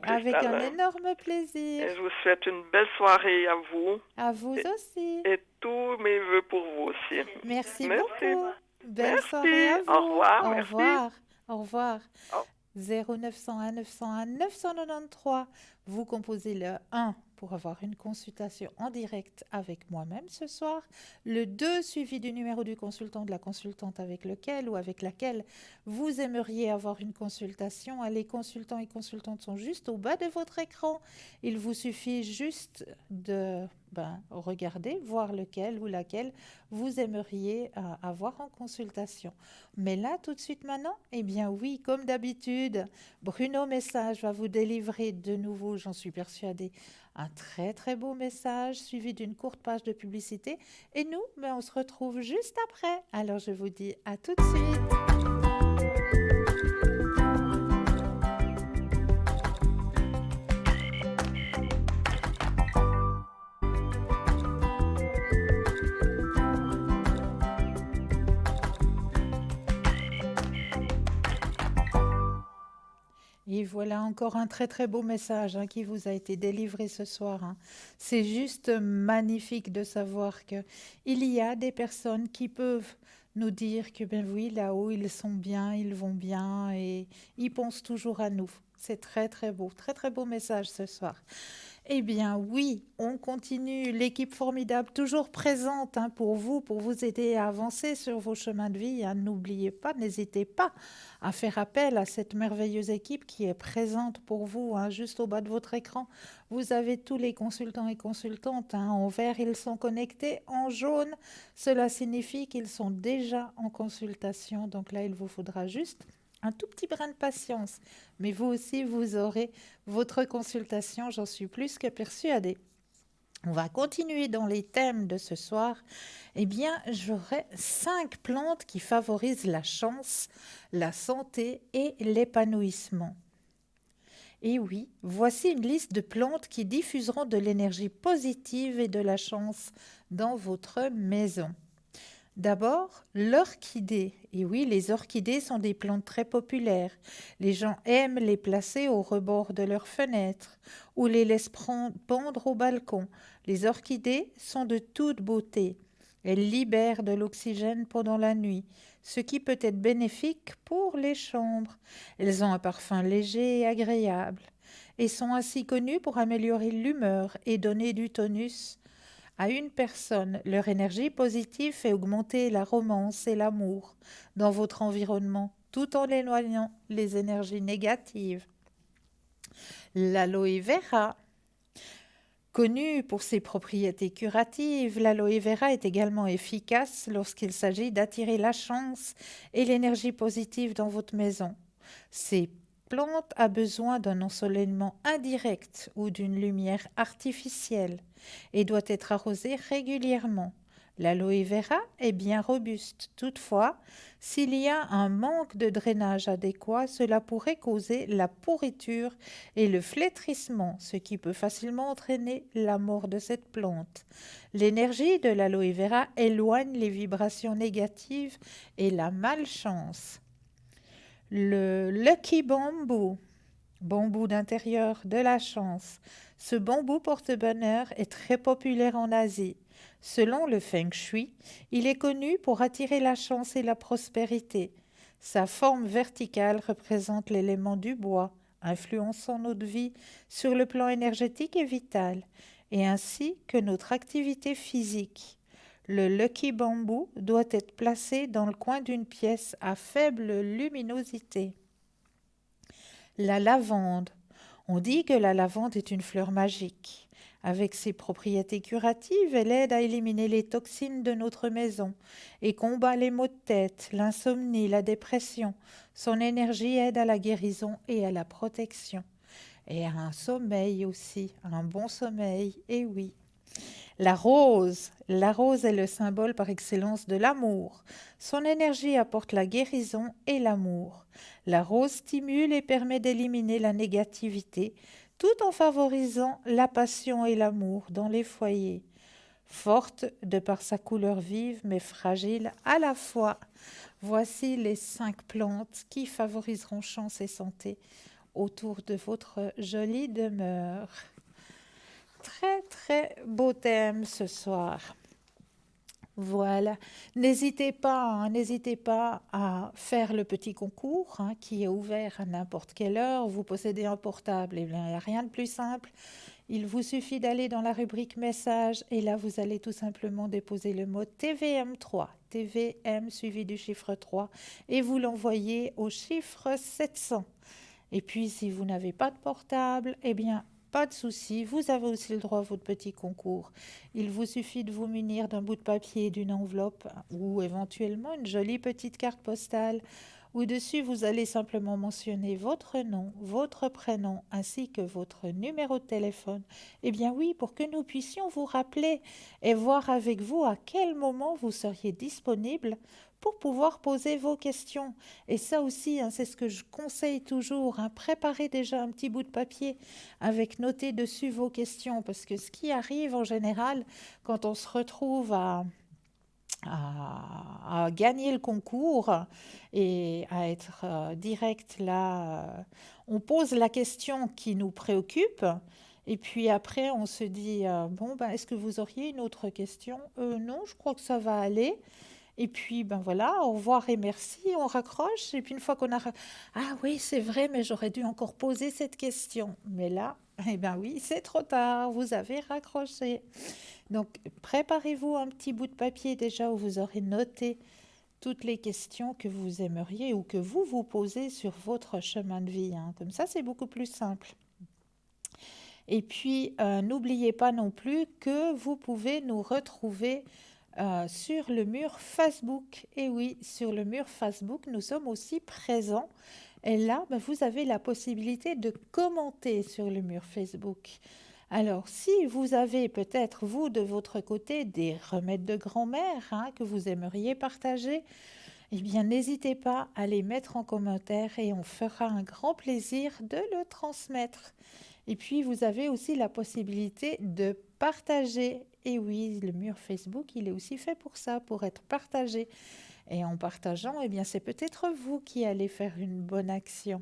Avec un Cristal. énorme plaisir. Et je vous souhaite une belle soirée à vous À vous et, aussi. et tous mes voeux pour vous aussi. Merci Merci. beaucoup. Belle soirée Merci. à Au vous. revoir. Au Merci. revoir. Au revoir. Au- 0901 901 993. Vous composez le 1 pour avoir une consultation en direct avec moi-même ce soir. Le 2 suivi du numéro du consultant, de la consultante avec lequel ou avec laquelle vous aimeriez avoir une consultation. Les consultants et consultantes sont juste au bas de votre écran. Il vous suffit juste de regarder, voir lequel ou laquelle vous aimeriez avoir en consultation. Mais là, tout de suite maintenant, eh bien oui, comme d'habitude, Bruno Message va vous délivrer de nouveau, j'en suis persuadée, un très beau message suivi d'une courte page de publicité. Et nous, on se retrouve juste après. Alors je vous dis à tout de suite. Et voilà encore un très beau message qui vous a été délivré ce soir, hein. C'est juste magnifique de savoir que il y a des personnes qui peuvent nous dire que ben oui, là-haut, ils sont bien, ils vont bien et ils pensent toujours à nous. C'est très beau, très beau message ce soir. Eh bien oui, on continue, l'équipe formidable toujours présente pour vous aider à avancer sur vos chemins de vie. N'oubliez pas, n'hésitez pas à faire appel à cette merveilleuse équipe qui est présente pour vous, juste au bas de votre écran. Vous avez tous les consultants et consultantes. En vert, ils sont connectés. En jaune, cela signifie qu'ils sont déjà en consultation. Donc là, il vous faudra juste un tout petit brin de patience. Mais vous aussi, vous aurez votre consultation, j'en suis plus que persuadée. On va continuer dans les thèmes de ce soir. Eh bien, j'aurai 5 plantes qui favorisent la chance, la santé et l'épanouissement. Et oui, voici une liste de plantes qui diffuseront de l'énergie positive et de la chance dans votre maison. D'abord, l'orchidée. Et oui, les orchidées sont des plantes très populaires. Les gens aiment les placer au rebord de leurs fenêtres ou les laissent pendre au balcon. Les orchidées sont de toute beauté. Elles libèrent de l'oxygène pendant la nuit, ce qui peut être bénéfique pour les chambres. Elles ont un parfum léger et agréable et sont ainsi connues pour améliorer l'humeur et donner du tonus à une personne. Leur énergie positive fait augmenter la romance et l'amour dans votre environnement, tout en éloignant les énergies négatives. L'aloe vera, connu pour ses propriétés curatives, l'aloe vera est également efficace lorsqu'il s'agit d'attirer la chance et l'énergie positive dans votre maison. Ces plantes a besoin d'un ensoleillement indirect ou d'une lumière artificielle et doit être arrosée régulièrement. L'aloe vera est bien robuste. Toutefois, s'il y a un manque de drainage adéquat, cela pourrait causer la pourriture et le flétrissement, ce qui peut facilement entraîner la mort de cette plante. L'énergie de l'aloe vera éloigne les vibrations négatives et la malchance. Le Lucky Bamboo, bambou d'intérieur de la chance. Ce bambou porte-bonheur est très populaire en Asie. Selon le Feng Shui, il est connu pour attirer la chance et la prospérité. Sa forme verticale représente l'élément du bois, influençant notre vie sur le plan énergétique et vital, et ainsi que notre activité physique. Le Lucky Bamboo doit être placé dans le coin d'une pièce à faible luminosité. La lavande. On dit que la lavande est une fleur magique. Avec ses propriétés curatives, elle aide à éliminer les toxines de notre maison et combat les maux de tête, l'insomnie, la dépression. Son énergie aide à la guérison et à la protection. Et à un sommeil aussi, un bon sommeil, et oui. La rose. La rose est le symbole par excellence de l'amour. Son énergie apporte la guérison et l'amour. La rose stimule et permet d'éliminer la négativité tout en favorisant la passion et l'amour dans les foyers. Forte de par sa couleur vive mais fragile à la fois. Voici les 5 plantes qui favoriseront chance et santé autour de votre jolie demeure. Très très beau thème ce soir. Voilà, n'hésitez pas à faire le petit concours qui est ouvert à n'importe quelle heure. Vous possédez un portable, et bien, il n'y a rien de plus simple. Il vous suffit d'aller dans la rubrique message et là vous allez tout simplement déposer le mot TVM3, TVM suivi du chiffre 3 et vous l'envoyez au chiffre 700. Et puis si vous n'avez pas de portable, eh bien pas de souci, vous avez aussi le droit à votre petit concours. Il vous suffit de vous munir d'un bout de papier, d'une enveloppe ou éventuellement une jolie petite carte postale où dessus vous allez simplement mentionner votre nom, votre prénom ainsi que votre numéro de téléphone. Eh bien oui, pour que nous puissions vous rappeler et voir avec vous à quel moment vous seriez disponible pour pouvoir poser vos questions. Et ça aussi, c'est ce que je conseille toujours, préparez déjà un petit bout de papier avec noté dessus vos questions, parce que ce qui arrive en général, quand on se retrouve à gagner le concours et à être direct là, on pose la question qui nous préoccupe. Et puis après, on se dit, bon, ben, est-ce que vous auriez une autre question? Non, je crois que ça va aller. Et puis, ben voilà, au revoir et merci, on raccroche. Et puis une fois qu'on a... Ah oui, c'est vrai, mais j'aurais dû encore poser cette question. Mais là, eh bien oui, c'est trop tard, vous avez raccroché. Donc, préparez-vous un petit bout de papier déjà où vous aurez noté toutes les questions que vous aimeriez ou que vous vous posez sur votre chemin de vie. Comme ça, c'est beaucoup plus simple. Et puis, n'oubliez pas non plus que vous pouvez nous retrouver sur le mur Facebook. Et oui, sur le mur Facebook, nous sommes aussi présents. Et là, vous avez la possibilité de commenter sur le mur Facebook. Alors, si vous avez peut-être, vous, de votre côté, des remèdes de grand-mère que vous aimeriez partager, eh bien, n'hésitez pas à les mettre en commentaire et on fera un grand plaisir de le transmettre. Et puis, vous avez aussi la possibilité de partager. Et oui, le mur Facebook, il est aussi fait pour ça, pour être partagé. Et en partageant, eh bien, c'est peut-être vous qui allez faire une bonne action.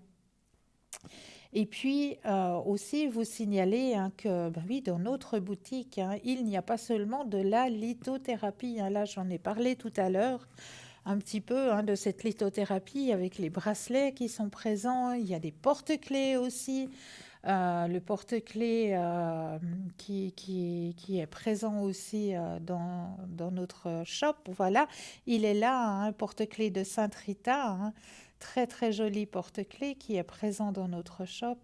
Et puis aussi, vous signalez que ben oui, dans notre boutique, il n'y a pas seulement de la lithothérapie. Là, j'en ai parlé tout à l'heure un petit peu de cette lithothérapie avec les bracelets qui sont présents. Il y a des porte-clés aussi. Le porte-clés qui est présent aussi dans notre shop. Voilà, il est là, un porte-clés de Sainte Rita, très très joli porte-clés qui est présent dans notre shop.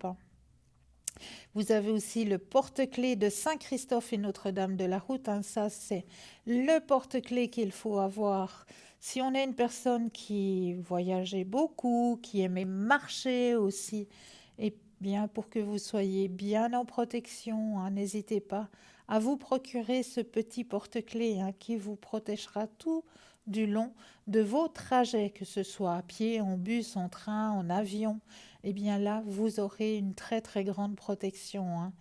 Vous avez aussi le porte-clés de Saint-Christophe et Notre-Dame de la Route. Ça, c'est le porte-clés qu'il faut avoir si on est une personne qui voyageait beaucoup, qui aimait marcher aussi. Et bien, pour que vous soyez bien en protection, n'hésitez pas à vous procurer ce petit porte-clés qui vous protégera tout du long de vos trajets, que ce soit à pied, en bus, en train, en avion. Eh bien là, vous aurez une très très grande protection.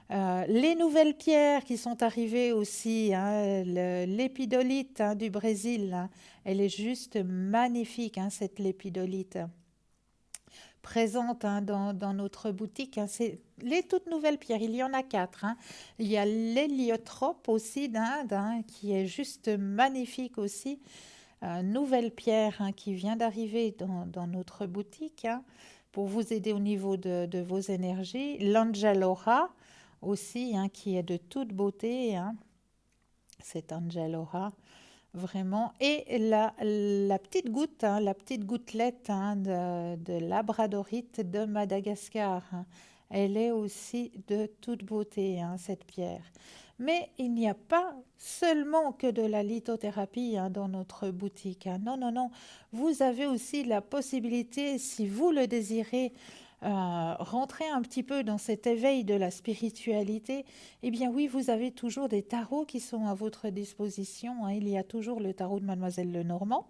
Les nouvelles pierres qui sont arrivées aussi, l'épidolite du Brésil, elle est juste magnifique, cette lépidolite présente dans notre boutique. C'est les toutes nouvelles pierres, il y en a 4. Il y a l'héliotrope aussi d'Inde, qui est juste magnifique aussi. Nouvelle pierre qui vient d'arriver dans notre boutique pour vous aider au niveau de vos énergies. L'Angelora aussi, qui est de toute beauté. Cet Angelora, vraiment. Et la petite goutte, la petite gouttelette de labradorite de Madagascar. Elle est aussi de toute beauté, cette pierre. Mais il n'y a pas seulement que de la lithothérapie dans notre boutique. Non, non, non. Vous avez aussi la possibilité, si vous le désirez, rentrer un petit peu dans cet éveil de la spiritualité. Eh bien oui, vous avez toujours des tarots qui sont à votre disposition. Il y a toujours le tarot de Mademoiselle Lenormand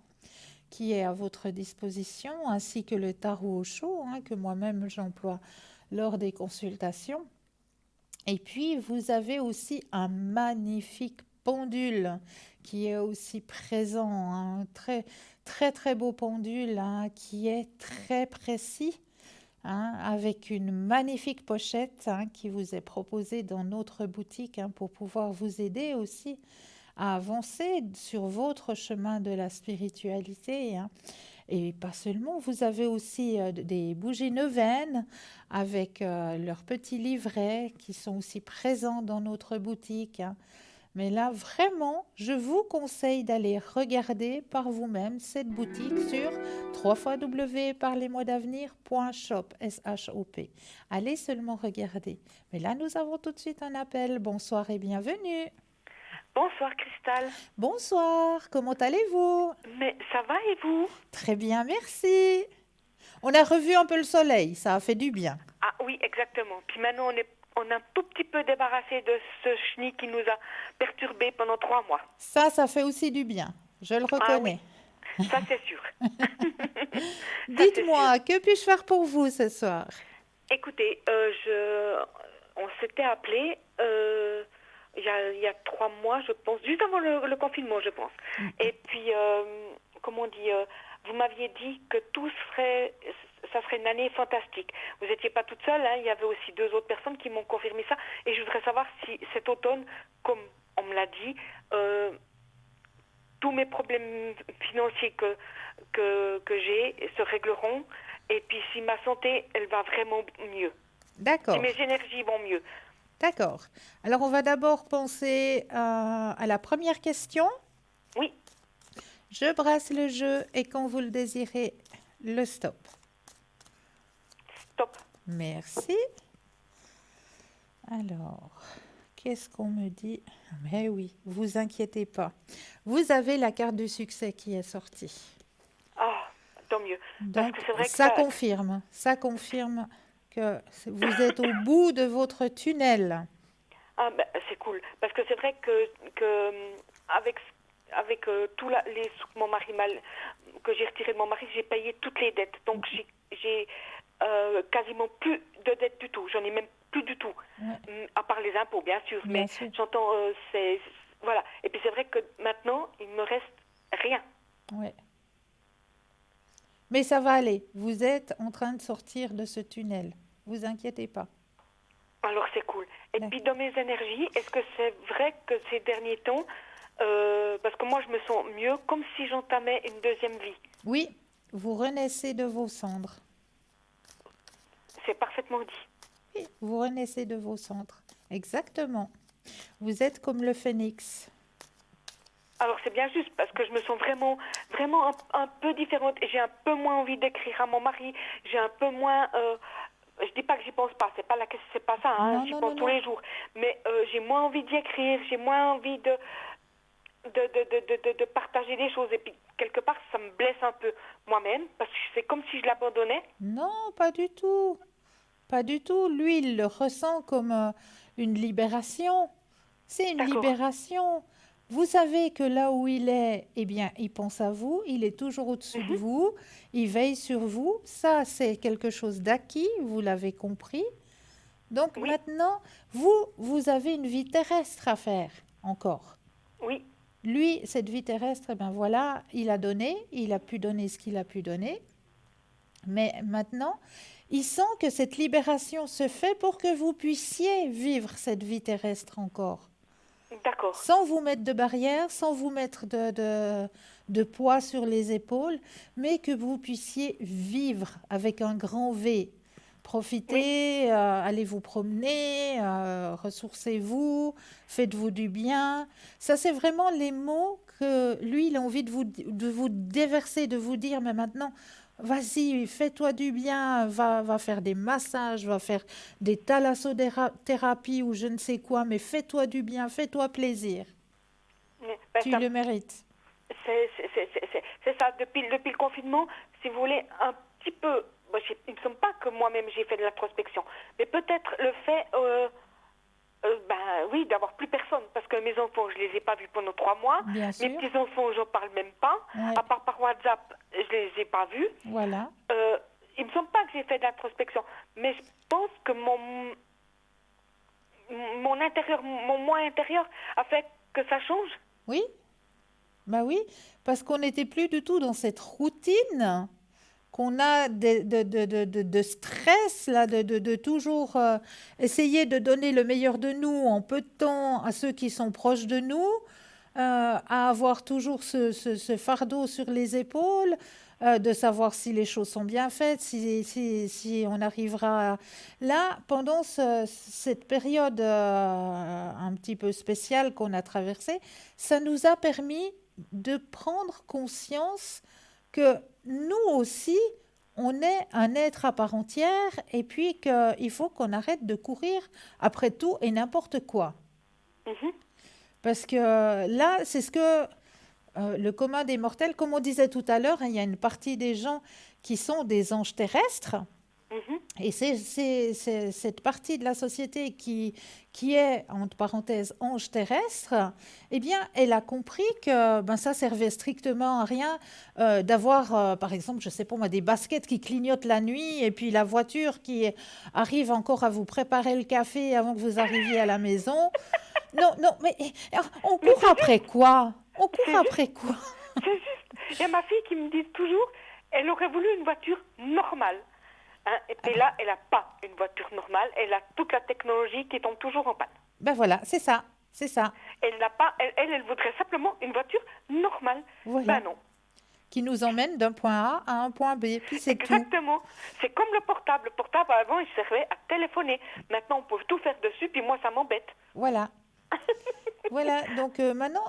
qui est à votre disposition, ainsi que le tarot au chaud que moi-même j'emploie lors des consultations. Et puis, vous avez aussi un magnifique pendule qui est aussi présent, un très, très, très beau pendule qui est très précis, avec une magnifique pochette qui vous est proposée dans notre boutique pour pouvoir vous aider aussi à avancer sur votre chemin de la spiritualité. Et pas seulement, vous avez aussi des bougies neuvaines avec leurs petits livrets qui sont aussi présents dans notre boutique. Mais là, vraiment, je vous conseille d'aller regarder par vous-même cette boutique sur www.parlez-moi-d'avenir.shop, S-H-O-P. Allez seulement regarder. Mais là, nous avons tout de suite un appel. Bonsoir et bienvenue. Bonsoir Christelle. Bonsoir, comment allez-vous? Mais ça va et vous? Très bien, merci. On a revu un peu le soleil, ça a fait du bien. Ah oui, exactement. Puis maintenant, on est un tout petit peu débarrassé de ce chenille qui nous a perturbés pendant 3 mois. Ça fait aussi du bien, je le reconnais. Ah oui. Ça, c'est sûr. Dites-moi, que puis-je faire pour vous ce soir? Écoutez, on s'était appelé il y a 3 mois, je pense, juste avant le confinement, je pense. Et puis, comment on dit, vous m'aviez dit que ça serait une année fantastique. Vous n'étiez pas toute seule, il y avait aussi 2 autres personnes qui m'ont confirmé ça. Et je voudrais savoir si cet automne, comme on me l'a dit, tous mes problèmes financiers que j'ai se régleront. Et puis si ma santé, elle va vraiment mieux. D'accord. Si mes énergies vont mieux. D'accord. Alors, on va d'abord penser à la première question. Oui. Je brasse le jeu et quand vous le désirez, le stop. Stop. Merci. Alors, qu'est-ce qu'on me dit? Mais oui, vous inquiétez pas. Vous avez la carte du succès qui est sortie. Ah, tant mieux. Donc, parce que c'est vrai que ça confirme que vous êtes au bout de votre tunnel. Ah, ben, c'est cool. Parce que c'est vrai que avec tous les sous que mon mari que j'ai retiré de mon mari, j'ai payé toutes les dettes. Donc, j'ai quasiment plus de dettes du tout. J'en ai même plus du tout. À part les impôts, bien sûr. Bien Mais sûr. j'entends, voilà. Et puis c'est vrai que maintenant, il me reste rien. Ouais. Mais ça va aller. Vous êtes en train de sortir de ce tunnel. Vous inquiétez pas. Alors c'est cool. Et D'accord. puis dans mes énergies, est-ce que c'est vrai que ces derniers temps, parce que moi je me sens mieux, comme si j'entamais une deuxième vie. Oui, vous renaissez de vos cendres. C'est parfaitement dit. Oui, vous renaissez de vos cendres. Exactement. Vous êtes comme le phénix. Alors c'est bien juste parce que je me sens vraiment, vraiment un peu différente et j'ai un peu moins envie d'écrire à mon mari. J'ai un peu moins. Je dis pas que j'y pense pas. C'est pas ça. Hein, Non, j'y non, pense non, tous non. les jours. Mais j'ai moins envie d'y écrire. J'ai moins envie de partager des choses. Et puis quelque part ça me blesse un peu moi-même parce que c'est comme si je l'abandonnais. Non, pas du tout. Pas du tout. Lui, il le ressent comme une libération. C'est une D'accord. libération. Vous savez que là où il est, eh bien, il pense à vous, il est toujours au-dessus de vous, il veille sur vous. Ça, c'est quelque chose d'acquis, vous l'avez compris. Donc Oui. maintenant, vous avez une vie terrestre à faire encore. Oui. Lui, cette vie terrestre, eh ben voilà, il a donné, il a pu donner ce qu'il a pu donner. Mais maintenant, il sent que cette libération se fait pour que vous puissiez vivre cette vie terrestre encore. D'accord. Sans vous mettre de barrières, sans vous mettre de poids sur les épaules, mais que vous puissiez vivre avec un grand V. Profitez, allez vous promener, ressourcez-vous, faites-vous du bien. Ça, c'est vraiment les mots que lui, il a envie de vous déverser, de vous dire, mais maintenant, vas-y, fais-toi du bien, va faire des massages, va faire des thalassothérapies ou je ne sais quoi, mais fais-toi du bien, fais-toi plaisir. Ben, Tu ça- le mérites. C'est ça, depuis le confinement, si vous voulez, un petit peu, il ne me semble pas que moi-même j'ai fait de l'introspection, mais peut-être le fait, oui, d'avoir plus personne, parce que mes enfants, je les ai pas vus pendant 3 mois, Bien mes sûr. petits-enfants, j'en parle même pas, Ouais. à part par WhatsApp, je les ai pas vus. Voilà. Il me semble pas que j'ai fait de l'introspection, mais je pense que mon intérieur, mon moi intérieur a fait que ça change. Oui, bah oui, parce qu'on n'était plus du tout dans cette routine qu'on a de stress, là, de toujours essayer de donner le meilleur de nous en peu de temps à ceux qui sont proches de nous, à avoir toujours ce fardeau sur les épaules, de savoir si les choses sont bien faites, si on arrivera là, pendant cette période un petit peu spéciale qu'on a traversée, ça nous a permis de prendre conscience que nous aussi, on est un être à part entière et puis qu'il faut qu'on arrête de courir après tout et n'importe quoi. Mhm. Parce que là, c'est ce que le commun des mortels, comme on disait tout à l'heure, hein, il y a une partie des gens qui sont des anges terrestres. Mhm. Et c'est cette partie de la société qui est, entre parenthèses, ange terrestre, eh bien, elle a compris que ça servait strictement à rien d'avoir, par exemple, je sais pas moi, des baskets qui clignotent la nuit et puis la voiture qui arrive encore à vous préparer le café avant que vous arriviez à la maison. Non, non, mais on court après quoi? On court C'est après quoi? C'est juste. Il y a ma fille qui me dit toujours, elle aurait voulu une voiture normale. Hein, et puis là, elle n'a pas une voiture normale. Elle a toute la technologie qui tombe toujours en panne. Ben voilà, c'est ça, c'est ça. Elle n'a pas. Elle voudrait simplement une voiture normale. Voilà. Ben non. Qui nous emmène d'un point A à un point B, puis c'est tout. Exactement. C'est comme le portable. Le portable, avant, il servait à téléphoner. Maintenant, on peut tout faire dessus, puis moi, ça m'embête. Voilà. Voilà, donc maintenant,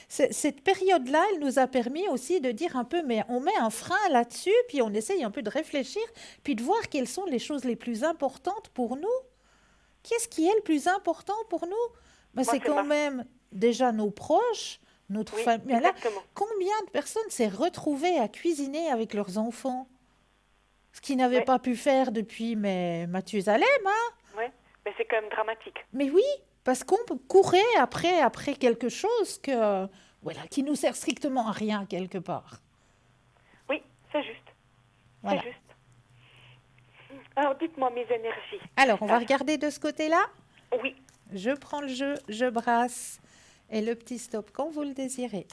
cette période-là, elle nous a permis aussi de dire un peu, mais on met un frein là-dessus, puis on essaye un peu de réfléchir, puis de voir quelles sont les choses les plus importantes pour nous. Qu'est-ce qui est le plus important pour nous? C'est quand même déjà nos proches, notre Oui, famille. Là, exactement. combien de personnes s'est retrouvées à cuisiner avec leurs enfants? Ce qu'ils n'avaient Ouais. pas pu faire depuis Mathusalem, hein? Ouais. Mais c'est quand même dramatique. Mais oui, parce qu'on courait après quelque chose qui nous sert strictement à rien quelque part. Oui, c'est juste. Voilà. C'est juste. Alors, dites-moi mes énergies. Alors, on va regarder de ce côté-là. Oui, Je prends le jeu, je brasse et le petit stop quand vous le désirez.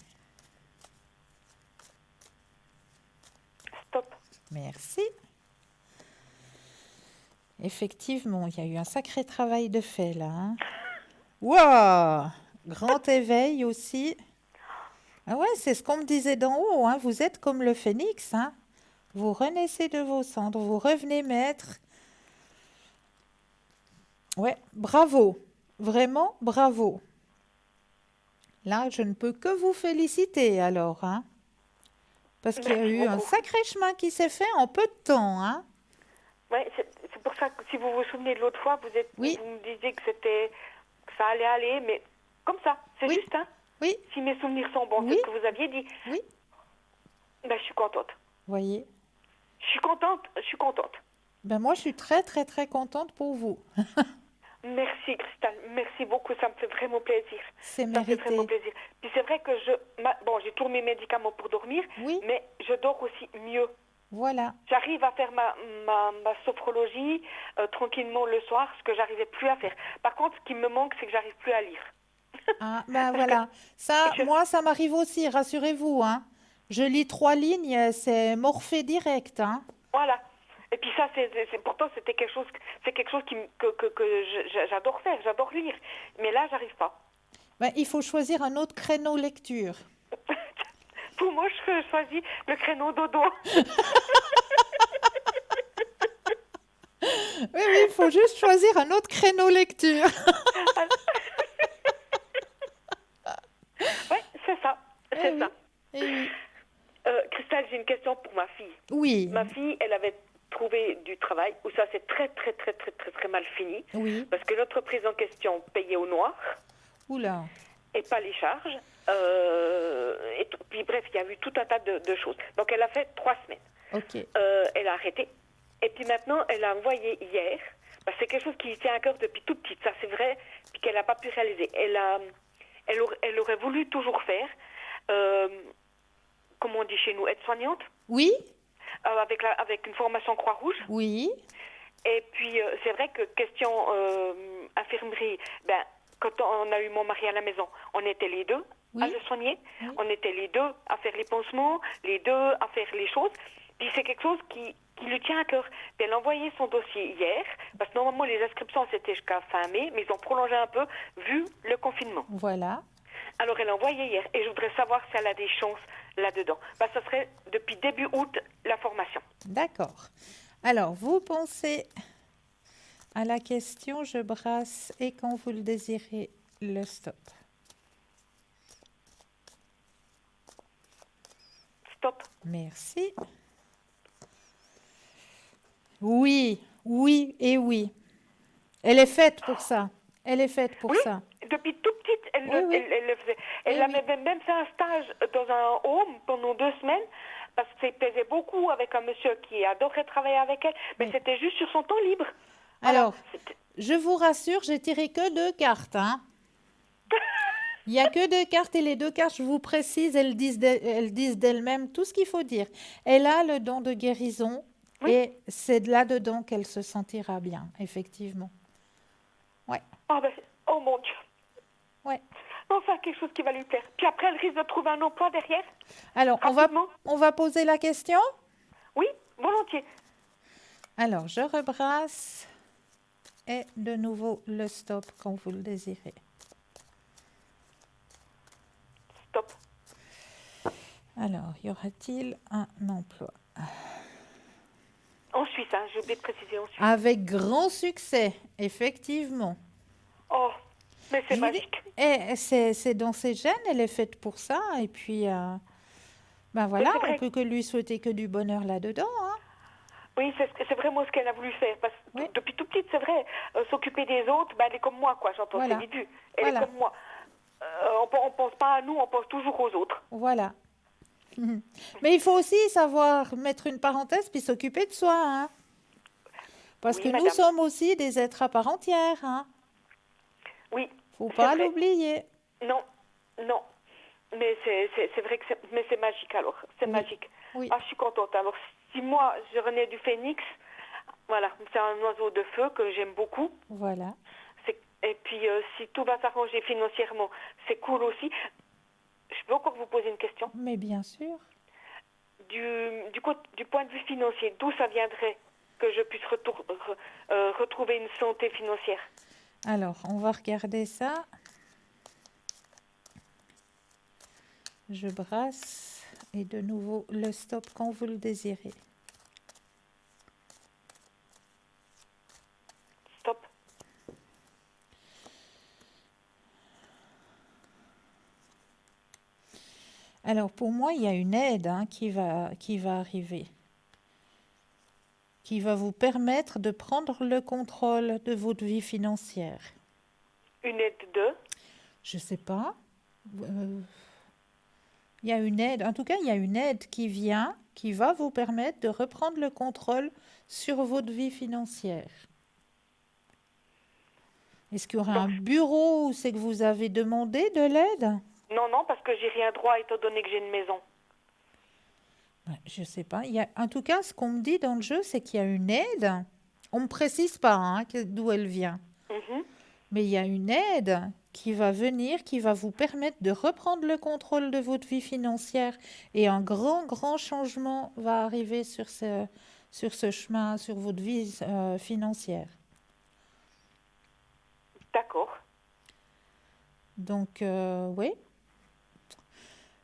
stop. Merci. Effectivement, il y a eu un sacré travail de fait là. Hein. Wow! Grand éveil aussi. Ah ouais, c'est ce qu'on me disait d'en haut. Hein. Vous êtes comme le phénix. Hein. Vous renaissez de vos cendres, vous revenez maître. Ouais, bravo. Vraiment, bravo. Là, je ne peux que vous féliciter alors. Hein. Parce qu'il y a Merci eu un beaucoup. sacré chemin qui s'est fait en peu de temps. Hein. Ouais, c'est pour ça que si vous vous souvenez de l'autre fois, Oui. vous me disiez que ça allait aller, mais comme ça, c'est Oui. juste, hein. Oui, Si mes souvenirs sont bons, Oui. c'est ce que vous aviez dit. oui. Ben, je suis contente. Voyez. Je suis contente, je suis contente. Ben moi, je suis très, très, très contente pour vous. Merci, Christelle. Merci beaucoup. Ça me fait vraiment plaisir. C'est Ça me fait vraiment mérité. plaisir. Puis c'est vrai que bon, j'ai tous mes médicaments pour dormir, Oui. mais je dors aussi mieux. Voilà. J'arrive à faire ma sophrologie tranquillement le soir, ce que j'arrivais plus à faire. Par contre, ce qui me manque, c'est que j'arrive plus à lire. Ah, ben Parce voilà. Ça, je- moi, ça m'arrive aussi, rassurez-vous. Hein. Je lis 3 lignes, c'est morphé direct. Hein. Voilà. Et puis ça, pourtant, c'est quelque chose que j'adore faire, j'adore lire. Mais là, j'arrive pas. Ben, il faut choisir un autre créneau lecture. Pour moi, je choisis le créneau dodo. Oui, oui, il faut juste choisir un autre créneau lecture. Oui, c'est ça. Eh C'est oui, ça. eh oui. Christelle, j'ai une question pour ma fille. Oui, Ma fille, elle avait trouvé du travail où ça s'est très, très, très, très, très, très mal fini. oui. Parce que l'entreprise en question payait au noir Oula. et pas les charges. Puis bref, il y a eu tout un tas de choses. Donc elle a fait 3 semaines. Ok. Elle a arrêté. Et puis maintenant, elle a envoyé hier. Parce que c'est quelque chose qui lui tient à cœur depuis toute petite, ça c'est vrai, puis qu'elle n'a pas pu réaliser. Elle aurait voulu toujours faire, comme on dit chez nous, aide-soignante, Oui, avec une formation Croix-Rouge. oui, Et puis, c'est vrai que question infirmerie, quand on a eu mon mari à la maison, on était les deux à Oui. le soigner. Oui. On était les deux à faire les pansements, les deux à faire les choses. Puis c'est quelque chose qui lui tient à cœur. Puis elle a envoyé son dossier hier, parce que normalement les inscriptions c'était jusqu'à fin mai, mais ils ont prolongé un peu vu le confinement. voilà. Alors elle a envoyé hier, et je voudrais savoir si elle a des chances là-dedans. Ça serait depuis début août la formation. D'accord. Alors, vous pensez à la question, je brasse et quand vous le désirez, le stop. Stop. Merci. Oui, oui et oui. Elle est faite pour ça. Elle est faite pour Oui, ça. depuis tout petite, elle Oui. le faisait. Elle Oui, avait même fait un stage dans un home pendant 2 semaines, parce que ça plaisait beaucoup avec un monsieur qui adorait travailler avec elle, mais Oui. c'était juste sur son temps libre. Voilà. Alors, je vous rassure, j'ai tiré que 2 cartes. Hein. Il n'y a que 2 cartes et les 2 cartes, je vous précise, elles disent d'elles-mêmes tout ce qu'il faut dire. Elle a le don de guérison Oui. et c'est de là-dedans qu'elle se sentira bien, effectivement. Ouais, Oh mon Dieu. ouais. Enfin, quelque chose qui va lui plaire. Puis après, elle risque de trouver un emploi derrière. Alors, Rapidement. on va poser la question. Oui, volontiers. Alors, je rebrasse et de nouveau le stop quand vous le désirez. Stop. Alors, y aura-t-il un emploi? En Suisse, hein, j'ai oublié de préciser en Suisse. Avec grand succès, effectivement. Oh, mais c'est Je vous dis- magique. Et c'est dans ses gènes, elle est faite pour ça. Et puis, ben voilà, c'est on vrai. peut que lui souhaiter que du bonheur là-dedans. Hein. Oui, c'est vraiment ce qu'elle a voulu faire. Parce que Oui. depuis toute petite, c'est vrai, s'occuper des autres, elle est comme moi, quoi. J'entends Voilà. ses débuts. Elle Voilà. est comme moi. On pense pas à nous, on pense toujours aux autres. Voilà. Mais il faut aussi savoir mettre une parenthèse puis s'occuper de soi. Hein. Parce Oui, que nous madame. sommes aussi des êtres à part entière. Hein. Oui. Faut c'est pas vrai. l'oublier. Non, non. Mais c'est vrai que c'est magique alors. C'est Oui. magique. Oui. Ah, je suis contente. Alors, si moi, je renais du phénix, Voilà, c'est un oiseau de feu que j'aime beaucoup. Voilà. Et puis, si tout va s'arranger financièrement, c'est cool aussi. Je peux encore vous poser une question? Mais bien sûr. Du point de vue financier, d'où ça viendrait que je puisse retrouver une santé financière? Alors, on va regarder ça. Je brasse et de nouveau le stop quand vous le désirez. Stop. Alors, pour moi, il y a une aide qui va arriver, qui va vous permettre de prendre le contrôle de votre vie financière. Une aide de? Je ne sais pas. Il y a une aide, en tout cas, il y a une aide qui vient, qui va vous permettre de reprendre le contrôle sur votre vie financière. Est-ce qu'il y aura un bureau où c'est que vous avez demandé de l'aide? Non, parce que j'ai rien droit étant donné que j'ai une maison. Je ne sais pas. En tout cas, ce qu'on me dit dans le jeu, c'est qu'il y a une aide. On ne me précise pas d'où elle vient. Mais il y a une aide qui va venir, qui va vous permettre de reprendre le contrôle de votre vie financière. Et un grand changement va arriver sur ce chemin, sur votre vie financière. D'accord. Donc, oui.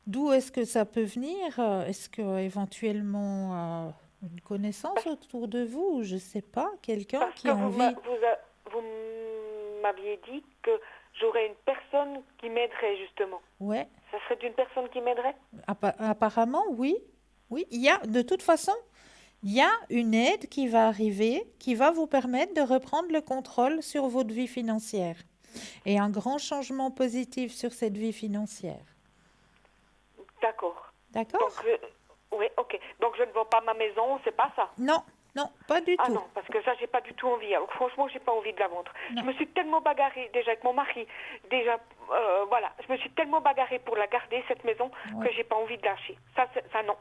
D'où est-ce que ça peut venir? Est-ce que éventuellement une connaissance autour de vous? Je ne sais pas, quelqu'un Parce qui que a envie. vous m'aviez dit que j'aurais une personne qui m'aiderait justement. Ouais. Ça serait d'une personne qui m'aiderait? Apparemment, oui. Oui, de toute façon, il y a une aide qui va arriver, qui va vous permettre de reprendre le contrôle sur votre vie financière. Et un grand changement positif sur cette vie financière. D'accord. D'accord? Donc, oui, ok. Donc, je ne vends pas ma maison, c'est pas ça? Non, pas du tout. Ah non, parce que ça, j'ai pas du tout envie. Alors, franchement, j'ai pas envie de la vendre. Non. Je me suis tellement bagarrée déjà avec mon mari. Déjà, voilà. Je me suis tellement bagarrée pour la garder, cette maison, que j'ai pas envie de lâcher. Ça, non.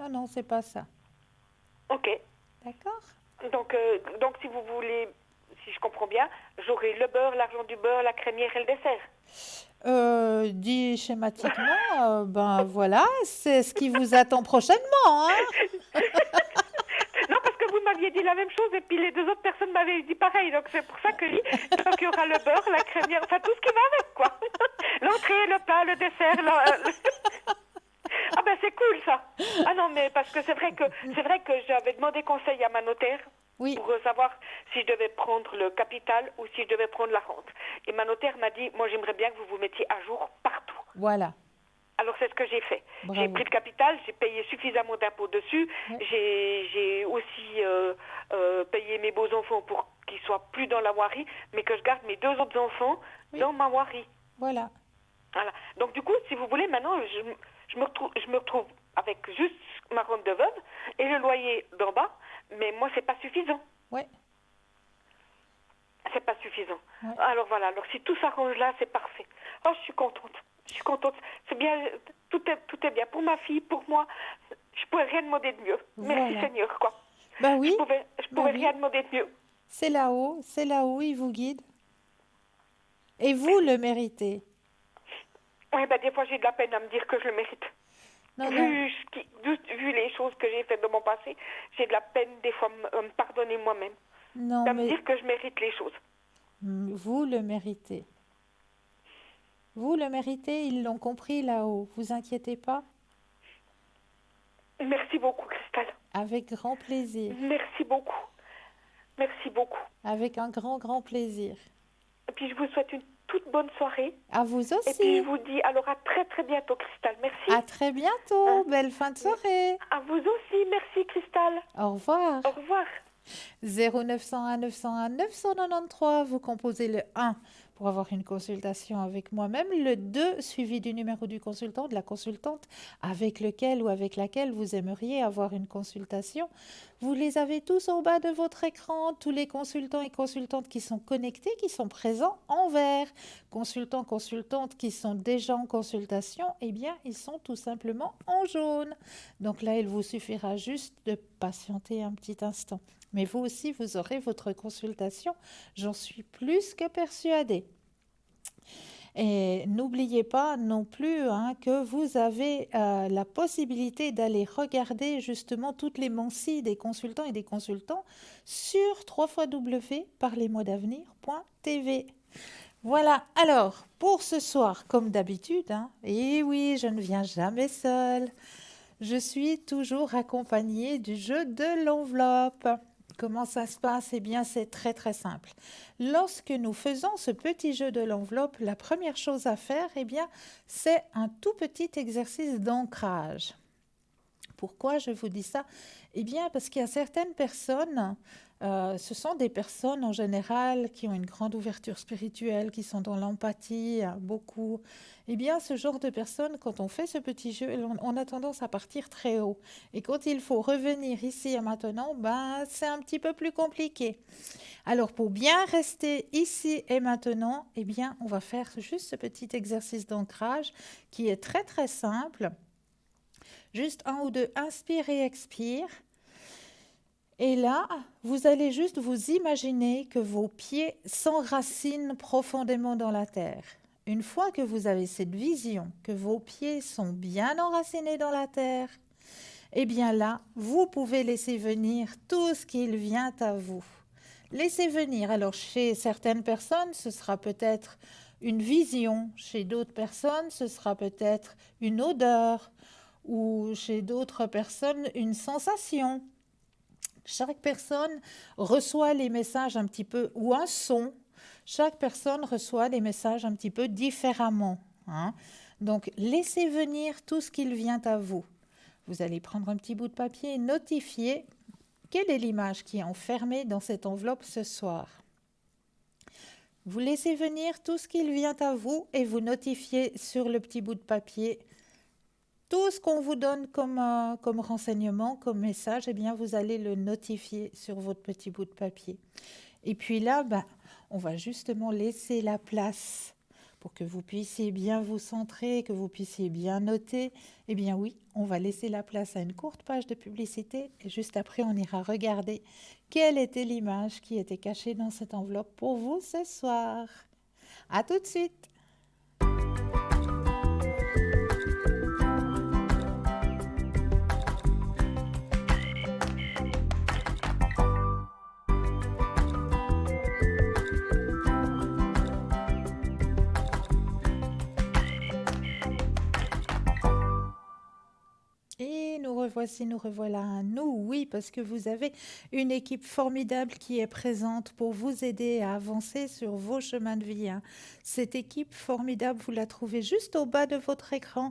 Non, c'est pas ça. Ok. D'accord? Donc, si vous voulez, si je comprends bien, j'aurai le beurre, l'argent du beurre, la crémière et le dessert. Dit schématiquement, ben voilà, c'est ce qui vous attend prochainement. Non, parce que vous m'aviez dit la même chose et puis les deux autres personnes m'avaient dit pareil. Donc c'est pour ça que donc il y aura le beurre, la crémière, enfin tout ce qui va avec, quoi. L'entrée, le plat, le dessert. Ah ben c'est cool ça. Ah non, mais parce que c'est vrai que j'avais demandé conseil à ma notaire. Oui. Pour savoir si je devais prendre le capital ou si je devais prendre la rente. Et ma notaire m'a dit, moi j'aimerais bien que vous vous mettiez à jour partout. Voilà. Alors c'est ce que j'ai fait. Bravo. J'ai pris le capital, j'ai payé suffisamment d'impôts dessus. Ouais. J'ai aussi payé mes beaux-enfants pour qu'ils soient plus dans la voirie, mais que je garde mes deux autres enfants dans ma voirie. Voilà. Voilà. Donc du coup, si vous voulez, maintenant, je me retrouve avec juste ma rente de veuve et le loyer d'en bas. Mais moi, c'est pas suffisant. Ouais. C'est pas suffisant. Ouais. Alors voilà, alors si tout s'arrange là, c'est parfait. Oh, je suis contente. C'est bien, tout est bien. Pour ma fille, pour moi, je pourrais rien demander de mieux. Voilà. Merci Seigneur, quoi. Ben oui. Je pourrais rien demander de mieux. C'est là-haut, il vous guide. Et vous le méritez. Oui, ben des fois, j'ai de la peine à me dire que je le mérite. Vu les choses que j'ai faites dans mon passé, j'ai de la peine des fois à me pardonner moi-même. À me dire que je mérite les choses. Vous le méritez. Vous le méritez, ils l'ont compris là-haut. Vous inquiétez pas. Merci beaucoup, Christelle. Avec grand plaisir. Merci beaucoup. Merci beaucoup. Avec un grand plaisir. Et puis je vous souhaite une toute bonne soirée. À vous aussi. Et puis je vous dis alors à très bientôt, Christelle. Merci. À très bientôt. Belle fin de soirée. À vous aussi. Merci, Christelle. Au revoir. Au revoir. 0901 901 993. Vous composez le 1 pour avoir une consultation avec moi-même. Le 2, suivi du numéro du consultant, de la consultante avec lequel ou avec laquelle vous aimeriez avoir une consultation. Vous les avez tous au bas de votre écran, tous les consultants et consultantes qui sont connectés, qui sont présents en vert. Consultants, consultantes qui sont déjà en consultation, eh bien, ils sont tout simplement en jaune. Donc là, il vous suffira juste de patienter un petit instant. Mais vous aussi, vous aurez votre consultation, j'en suis plus que persuadée. Et n'oubliez pas non plus que vous avez la possibilité d'aller regarder justement toutes les mensies des consultants et des consultants sur www.parlesmoisdavenir.tv. Voilà, alors pour ce soir, comme d'habitude, et oui, je ne viens jamais seule, je suis toujours accompagnée du jeu de l'enveloppe. Comment ça se passe? Eh bien, c'est très très simple. Lorsque nous faisons ce petit jeu de l'enveloppe, la première chose à faire, eh bien, c'est un tout petit exercice d'ancrage. Pourquoi je vous dis ça? Eh bien, parce qu'il y a certaines personnes, ce sont des personnes en général qui ont une grande ouverture spirituelle, qui sont dans l'empathie, beaucoup. Eh bien, ce genre de personnes, quand on fait ce petit jeu, on a tendance à partir très haut. Et quand il faut revenir ici et maintenant, c'est un petit peu plus compliqué. Alors, pour bien rester ici et maintenant, eh bien, on va faire juste ce petit exercice d'ancrage qui est très, très simple. Juste 1 ou 2, inspire et expire. Et là, vous allez juste vous imaginer que vos pieds s'enracinent profondément dans la terre. Une fois que vous avez cette vision, que vos pieds sont bien enracinés dans la terre, eh bien là, vous pouvez laisser venir tout ce qu'il vient à vous. Laissez venir. Alors, chez certaines personnes, ce sera peut-être une vision. Chez d'autres personnes, ce sera peut-être une odeur. Ou chez d'autres personnes, une sensation. Chaque personne reçoit les messages un petit peu, ou un son. Chaque personne reçoit les messages un petit peu différemment. Donc, laissez venir tout ce qu'il vient à vous. Vous allez prendre un petit bout de papier et notifier quelle est l'image qui est enfermée dans cette enveloppe ce soir. Vous laissez venir tout ce qu'il vient à vous et vous notifiez sur le petit bout de papier tout ce qu'on vous donne comme renseignement, comme message, eh bien, vous allez le notifier sur votre petit bout de papier. Et puis là, on va justement laisser la place pour que vous puissiez bien vous centrer, que vous puissiez bien noter. Eh bien oui, on va laisser la place à une courte page de publicité et juste après, on ira regarder quelle était l'image qui était cachée dans cette enveloppe pour vous ce soir. À tout de suite! Et nous revoici, nous revoilà, nous, oui, parce que vous avez une équipe formidable qui est présente pour vous aider à avancer sur vos chemins de vie. Cette équipe formidable, vous la trouvez juste au bas de votre écran.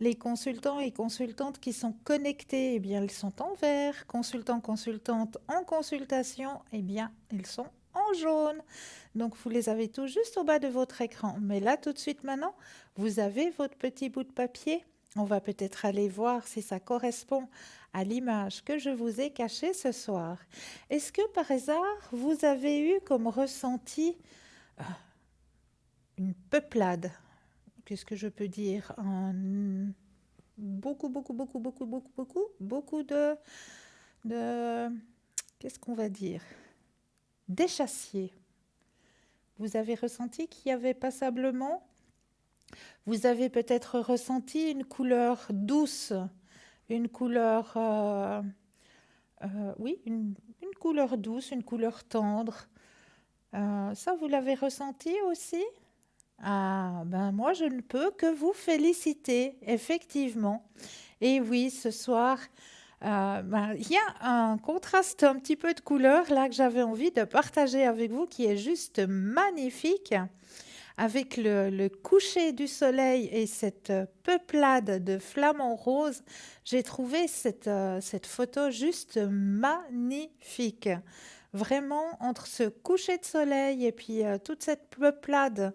Les consultants et consultantes qui sont connectés, eh bien, ils sont en vert. Consultants, consultantes en consultation, eh bien, ils sont en jaune. Donc, vous les avez tous juste au bas de votre écran. Mais là, tout de suite, maintenant, vous avez votre petit bout de papier. On va peut-être aller voir si ça correspond à l'image que je vous ai cachée ce soir. Est-ce que par hasard, vous avez eu comme ressenti une peuplade? Qu'est-ce que je peux dire? Beaucoup de qu'est-ce qu'on va dire? D'échassiers. Vous avez ressenti qu'il y avait passablement. Vous avez peut-être ressenti une couleur douce, une couleur, une couleur douce, une couleur tendre. Ça, vous l'avez ressenti aussi? Ah, moi, je ne peux que vous féliciter, effectivement. Et oui, ce soir, il y a un contraste un petit peu de couleur là que j'avais envie de partager avec vous qui est juste magnifique. Avec le coucher du soleil et cette peuplade de flamants roses, j'ai trouvé cette photo juste magnifique. Vraiment, entre ce coucher de soleil et puis toute cette peuplade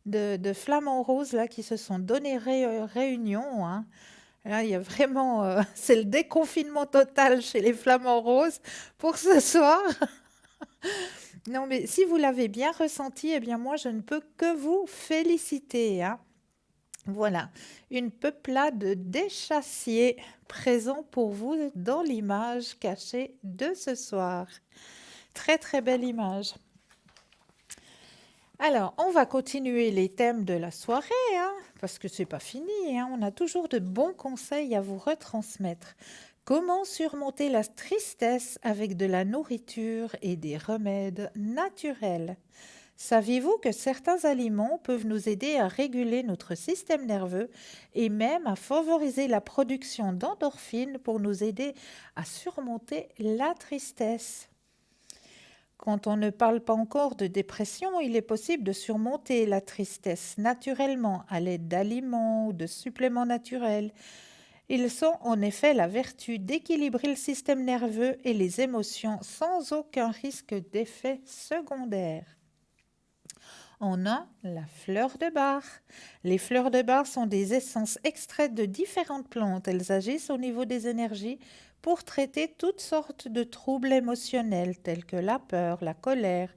de flamants roses là qui se sont donné réunion, hein. Là, il y a vraiment, c'est le déconfinement total chez les flamants roses pour ce soir. Non, mais si vous l'avez bien ressenti, eh bien moi, je ne peux que vous féliciter, hein. Voilà, une peuplade d'échassiers présents pour vous dans l'image cachée de ce soir. Très très belle image. Alors, on va continuer les thèmes de la soirée, hein, parce que c'est pas fini, hein. On a toujours de bons conseils à vous retransmettre. Comment surmonter la tristesse avec de la nourriture et des remèdes naturels? Saviez-vous que certains aliments peuvent nous aider à réguler notre système nerveux et même à favoriser la production d'endorphines pour nous aider à surmonter la tristesse? Quand on ne parle pas encore de dépression, il est possible de surmonter la tristesse naturellement à l'aide d'aliments ou de suppléments naturels. Ils ont en effet la vertu d'équilibrer le système nerveux et les émotions sans aucun risque d'effet secondaire. On a la fleur de bar. Les fleurs de bar sont des essences extraites de différentes plantes. Elles agissent au niveau des énergies pour traiter toutes sortes de troubles émotionnels tels que la peur, la colère,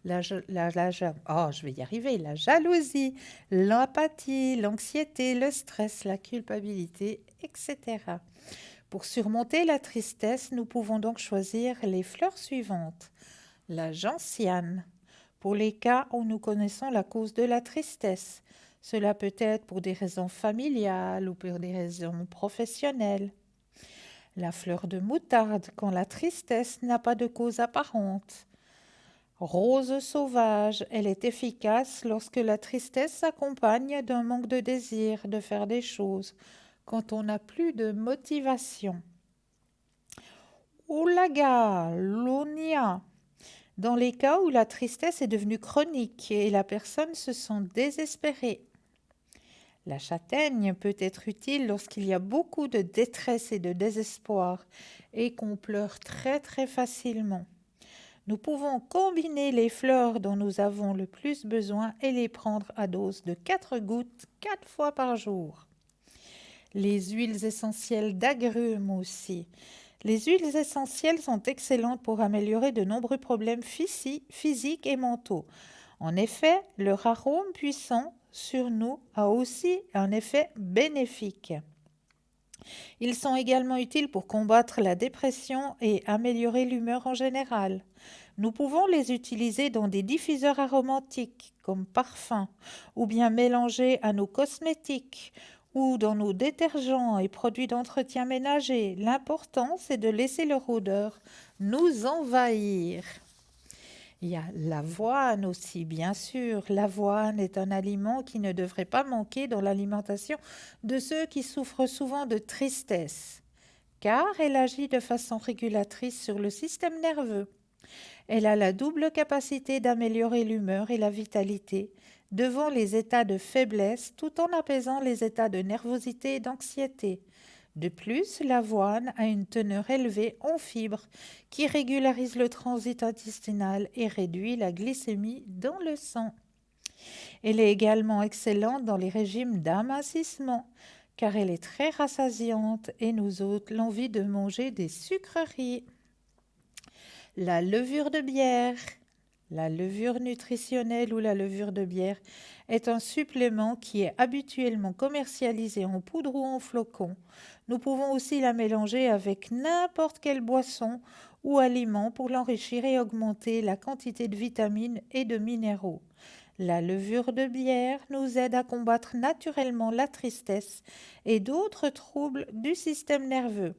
la jalousie, l'empathie, l'anxiété, le stress, la culpabilité, etc. Pour surmonter la tristesse, nous pouvons donc choisir les fleurs suivantes. La gentiane, pour les cas où nous connaissons la cause de la tristesse. Cela peut être pour des raisons familiales ou pour des raisons professionnelles. La fleur de moutarde, quand la tristesse n'a pas de cause apparente. Rose sauvage, elle est efficace lorsque la tristesse s'accompagne d'un manque de désir de faire des choses, quand on n'a plus de motivation. Oulaga, l'onia, dans les cas où la tristesse est devenue chronique et la personne se sent désespérée. La châtaigne peut être utile lorsqu'il y a beaucoup de détresse et de désespoir et qu'on pleure très très facilement. Nous pouvons combiner les fleurs dont nous avons le plus besoin et les prendre à dose de 4 gouttes 4 fois par jour. Les huiles essentielles d'agrumes aussi. Les huiles essentielles sont excellentes pour améliorer de nombreux problèmes physiques et mentaux. En effet, leur arôme puissant sur nous a aussi un effet bénéfique. Ils sont également utiles pour combattre la dépression et améliorer l'humeur en général. Nous pouvons les utiliser dans des diffuseurs aromatiques comme parfums ou bien mélangés à nos cosmétiques ou dans nos détergents et produits d'entretien ménager. L'important, c'est de laisser leur odeur nous envahir. Il y a l'avoine aussi, bien sûr. L'avoine est un aliment qui ne devrait pas manquer dans l'alimentation de ceux qui souffrent souvent de tristesse, car elle agit de façon régulatrice sur le système nerveux. Elle a la double capacité d'améliorer l'humeur et la vitalité devant les états de faiblesse tout en apaisant les états de nervosité et d'anxiété. De plus, l'avoine a une teneur élevée en fibres qui régularise le transit intestinal et réduit la glycémie dans le sang. Elle est également excellente dans les régimes d'amincissement car elle est très rassasiante et nous ôte l'envie de manger des sucreries. La levure de bière. La levure nutritionnelle ou la levure de bière est un supplément qui est habituellement commercialisé en poudre ou en flocons. Nous pouvons aussi la mélanger avec n'importe quelle boisson ou aliment pour l'enrichir et augmenter la quantité de vitamines et de minéraux. La levure de bière nous aide à combattre naturellement la tristesse et d'autres troubles du système nerveux.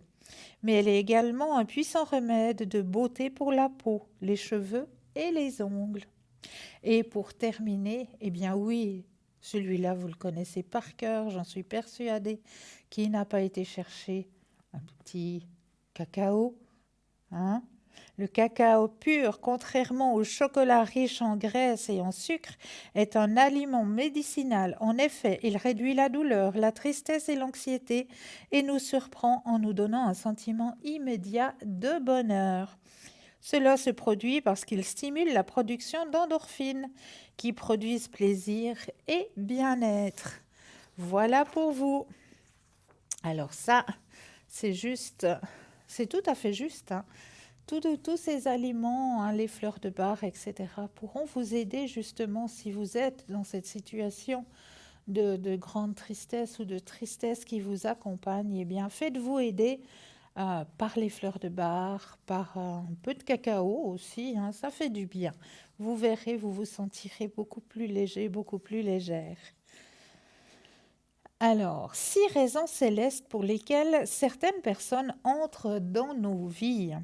Mais elle est également un puissant remède de beauté pour la peau, les cheveux et les ongles. Et pour terminer, eh bien oui, celui-là vous le connaissez par cœur, j'en suis persuadée, qui n'a pas été chercher un petit cacao, hein? Le cacao pur, contrairement au chocolat riche en graisse et en sucre, est un aliment médicinal. En effet, il réduit la douleur, la tristesse et l'anxiété et nous surprend en nous donnant un sentiment immédiat de bonheur. Cela se produit parce qu'il stimule la production d'endorphines qui produisent plaisir et bien-être. Voilà pour vous. Alors ça, c'est juste, c'est tout à fait juste, hein. Tous ces aliments, hein, les fleurs de bar, etc., pourront vous aider justement si vous êtes dans cette situation de grande tristesse ou de tristesse qui vous accompagne. Eh bien, faites-vous aider par les fleurs de bar, par un peu de cacao aussi, hein, ça fait du bien. Vous verrez, vous vous sentirez beaucoup plus léger, beaucoup plus légère. Alors, 6 raisons célestes pour lesquelles certaines personnes entrent dans nos vies.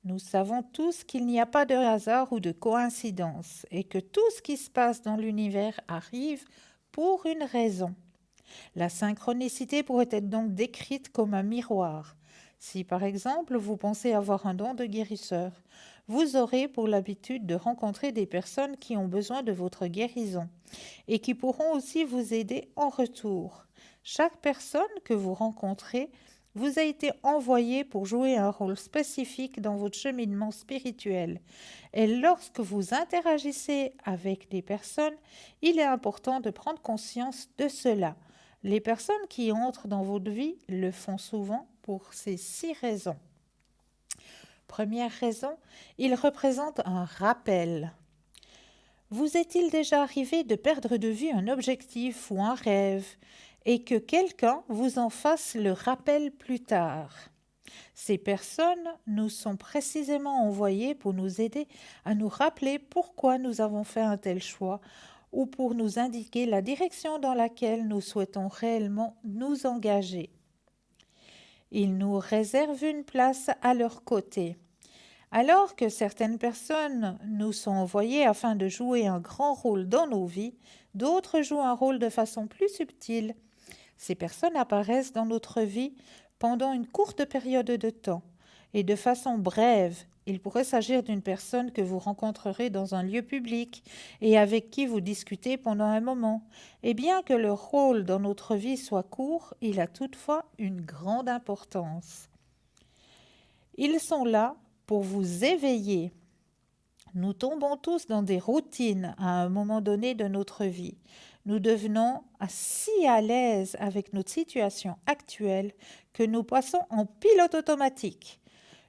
Nous savons tous qu'il n'y a pas de hasard ou de coïncidence et que tout ce qui se passe dans l'univers arrive pour une raison. La synchronicité pourrait être donc décrite comme un miroir. Si par exemple vous pensez avoir un don de guérisseur, vous aurez pour l'habitude de rencontrer des personnes qui ont besoin de votre guérison et qui pourront aussi vous aider en retour. Chaque personne que vous rencontrez vous a été envoyée pour jouer un rôle spécifique dans votre cheminement spirituel. Et lorsque vous interagissez avec des personnes, il est important de prendre conscience de cela. Les personnes qui entrent dans votre vie le font souvent pour ces 6 raisons. Première raison, ils représentent un rappel. Vous est-il déjà arrivé de perdre de vue un objectif ou un rêve et que quelqu'un vous en fasse le rappel plus tard? Ces personnes nous sont précisément envoyées pour nous aider à nous rappeler pourquoi nous avons fait un tel choix ou pour nous indiquer la direction dans laquelle nous souhaitons réellement nous engager. Ils nous réservent une place à leur côté. Alors que certaines personnes nous sont envoyées afin de jouer un grand rôle dans nos vies, d'autres jouent un rôle de façon plus subtile. Ces personnes apparaissent dans notre vie pendant une courte période de temps et de façon brève. Il pourrait s'agir d'une personne que vous rencontrerez dans un lieu public et avec qui vous discutez pendant un moment. Et bien que le rôle dans notre vie soit court, il a toutefois une grande importance. Ils sont là pour vous éveiller. Nous tombons tous dans des routines à un moment donné de notre vie. Nous devenons si à l'aise avec notre situation actuelle que nous passons en pilote automatique.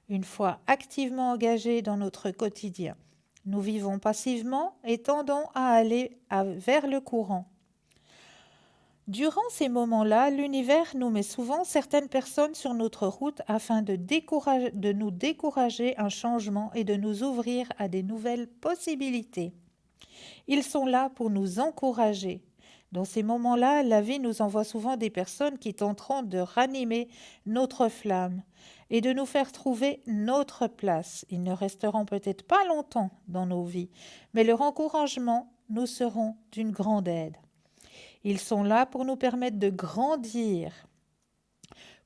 Une fois activement engagés dans notre quotidien, nous vivons passivement et tendons à aller vers le courant. Durant ces moments-là, l'univers nous met souvent certaines personnes sur notre route afin de nous décourager un changement et de nous ouvrir à des nouvelles possibilités. Ils sont là pour nous encourager. Dans ces moments-là, la vie nous envoie souvent des personnes qui tenteront de ranimer notre flamme et de nous faire trouver notre place. Ils ne resteront peut-être pas longtemps dans nos vies, mais leur encouragement nous seront d'une grande aide. Ils sont là pour nous permettre de grandir.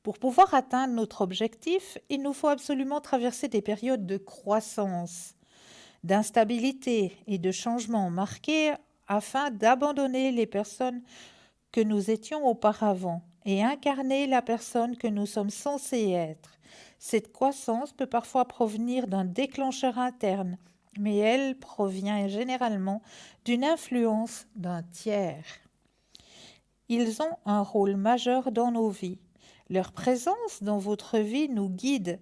Pour pouvoir atteindre notre objectif, il nous faut absolument traverser des périodes de croissance, d'instabilité et de changement marquées afin d'abandonner les personnes que nous étions auparavant et incarner la personne que nous sommes censés être. Cette croissance peut parfois provenir d'un déclencheur interne, mais elle provient généralement d'une influence d'un tiers. Ils ont un rôle majeur dans nos vies. Leur présence dans votre vie nous guide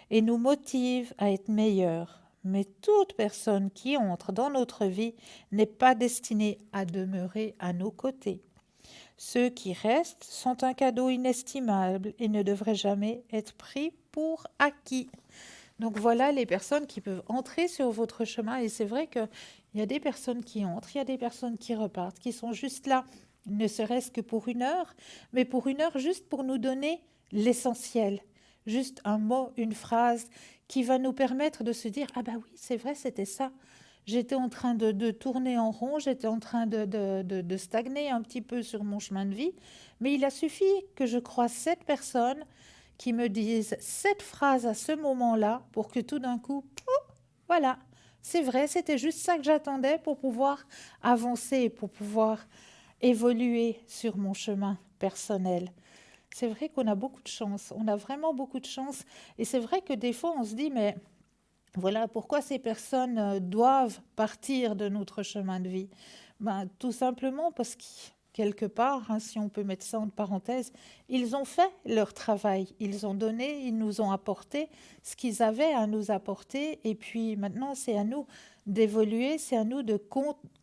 et nous motive à être meilleurs. Mais toute personne qui entre dans notre vie n'est pas destinée à demeurer à nos côtés. Ceux qui restent sont un cadeau inestimable et ne devraient jamais être pris pour acquis. Donc voilà les personnes qui peuvent entrer sur votre chemin. Et c'est vrai qu'il y a des personnes qui entrent, il y a des personnes qui repartent, qui sont juste là, ne serait-ce que pour 1 heure, mais pour 1 heure juste pour nous donner l'essentiel. Juste un mot, une phrase qui va nous permettre de se dire « Ah bah oui, c'est vrai, c'était ça. J'étais en train de tourner en rond, j'étais en train de stagner un petit peu sur mon chemin de vie, mais il a suffi que je croise cette personne qui me dise cette phrase à ce moment-là pour que tout d'un coup, voilà, c'est vrai, c'était juste ça que j'attendais pour pouvoir avancer, pour pouvoir évoluer sur mon chemin personnel. » C'est vrai qu'on a beaucoup de chance, on a vraiment beaucoup de chance. Et c'est vrai que des fois, on se dit, mais Voilà pourquoi ces personnes doivent partir de notre chemin de vie. Ben, tout simplement parce que quelque part, hein, si on peut mettre ça en parenthèse, ils ont fait leur travail, ils ont donné, ils nous ont apporté ce qu'ils avaient à nous apporter, et puis maintenant c'est à nous d'évoluer, c'est à nous de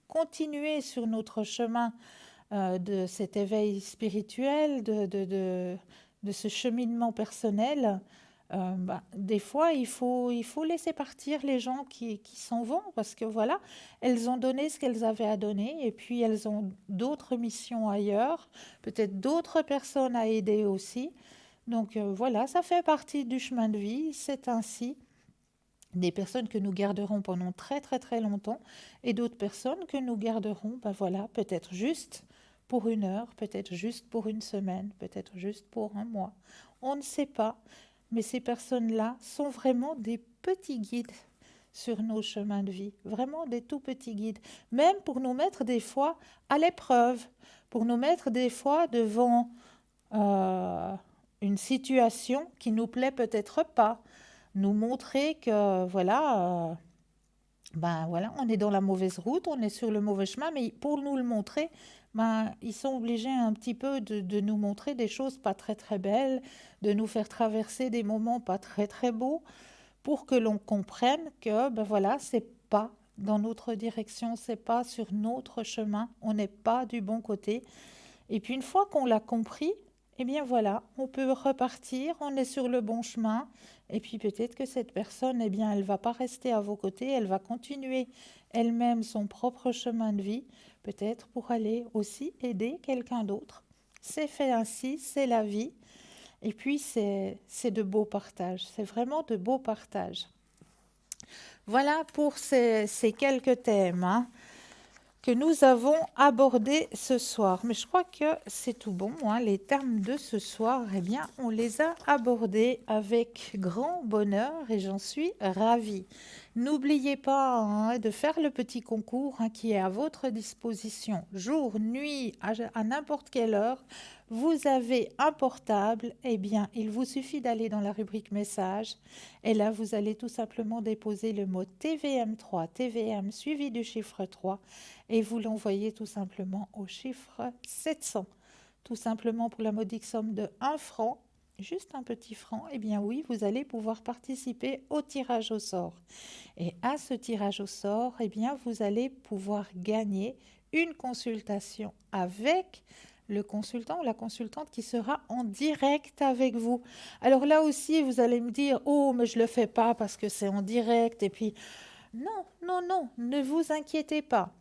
continuer sur notre chemin de cet éveil spirituel, de ce cheminement personnel. Des fois, il faut laisser partir les gens qui s'en vont parce que voilà, elles ont donné ce qu'elles avaient à donner et puis elles ont d'autres missions ailleurs, peut-être d'autres personnes à aider aussi. Donc voilà, ça fait partie du chemin de vie, c'est ainsi. Des personnes que nous garderons pendant très très très longtemps et d'autres personnes que nous garderons, ben voilà, peut-être juste pour 1 heure, peut-être juste pour une semaine, peut-être juste pour un mois. On ne sait pas, mais ces personnes-là sont vraiment des petits guides sur nos chemins de vie, vraiment des tout petits guides, même pour nous mettre des fois à l'épreuve, pour nous mettre des fois devant euh, une situation qui nous plaît peut-être pas, nous montrer que voilà, on est dans la mauvaise route, on est sur le mauvais chemin, mais pour nous le montrer, ils sont obligés un petit peu de nous montrer des choses pas très très belles, de nous faire traverser des moments pas très très beaux, pour que l'on comprenne que voilà, c'est pas dans notre direction, c'est pas sur notre chemin, on n'est pas du bon côté. Et puis une fois qu'on l'a compris, eh bien voilà, on peut repartir, on est sur le bon chemin. Et puis peut-être que cette personne, eh bien, elle va pas rester à vos côtés, elle va continuer elle-même son propre chemin de vie, peut-être pour aller aussi aider quelqu'un d'autre. C'est fait ainsi, c'est la vie. Et puis c'est de beaux partages, c'est vraiment de beaux partages. Voilà pour ces quelques thèmes, hein, que nous avons abordé ce soir. Mais je crois que c'est tout bon, hein. Les termes de ce soir, eh bien, on les a abordés avec grand bonheur et j'en suis ravie. N'oubliez pas, hein, de faire le petit concours, hein, qui est à votre disposition, jour, nuit, à n'importe quelle heure. Vous avez un portable, eh bien, il vous suffit d'aller dans la rubrique message et là, vous allez tout simplement déposer le mot TVM3, TVM suivi du chiffre 3 et vous l'envoyez tout simplement au chiffre 700. Tout simplement pour la modique somme de 1 franc, juste un petit franc, eh bien oui, vous allez pouvoir participer au tirage au sort. Et à ce tirage au sort, eh bien, vous allez pouvoir gagner une consultation avec le consultant ou la consultante qui sera en direct avec vous. Alors là aussi, vous allez me dire, oh, mais je ne le fais pas parce que c'est en direct. Et puis, non, non, non, ne vous inquiétez pas.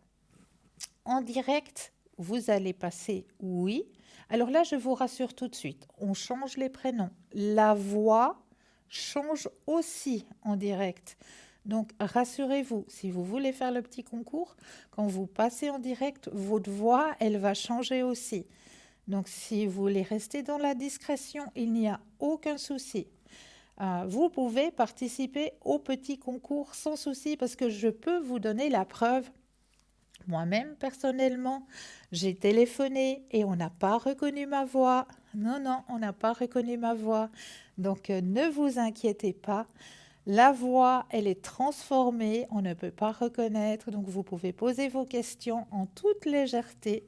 En direct, vous allez passer oui. Alors là, je vous rassure tout de suite, on change les prénoms. La voix change aussi en direct. Donc, rassurez-vous, si vous voulez faire le petit concours, quand vous passez en direct, votre voix, elle va changer aussi. Donc, si vous voulez rester dans la discrétion, il n'y a aucun souci. Vous pouvez participer au petit concours sans souci parce que je peux vous donner la preuve. Moi-même, personnellement, j'ai téléphoné et on n'a pas reconnu ma voix. Non, non, on n'a pas reconnu ma voix. Donc, ne vous inquiétez pas. La voix, elle est transformée, on ne peut pas reconnaître. Donc, vous pouvez poser vos questions en toute légèreté.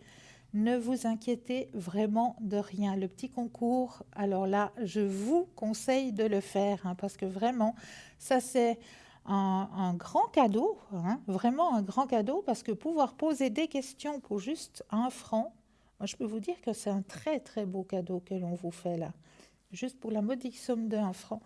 Ne vous inquiétez vraiment de rien. Le petit concours, alors là, je vous conseille de le faire, hein, parce que vraiment, ça c'est un grand cadeau, hein, vraiment un grand cadeau, parce que pouvoir poser des questions pour juste 1 franc, moi, je peux vous dire que c'est un très très beau cadeau que l'on vous fait là, juste pour la modique somme de 1 franc.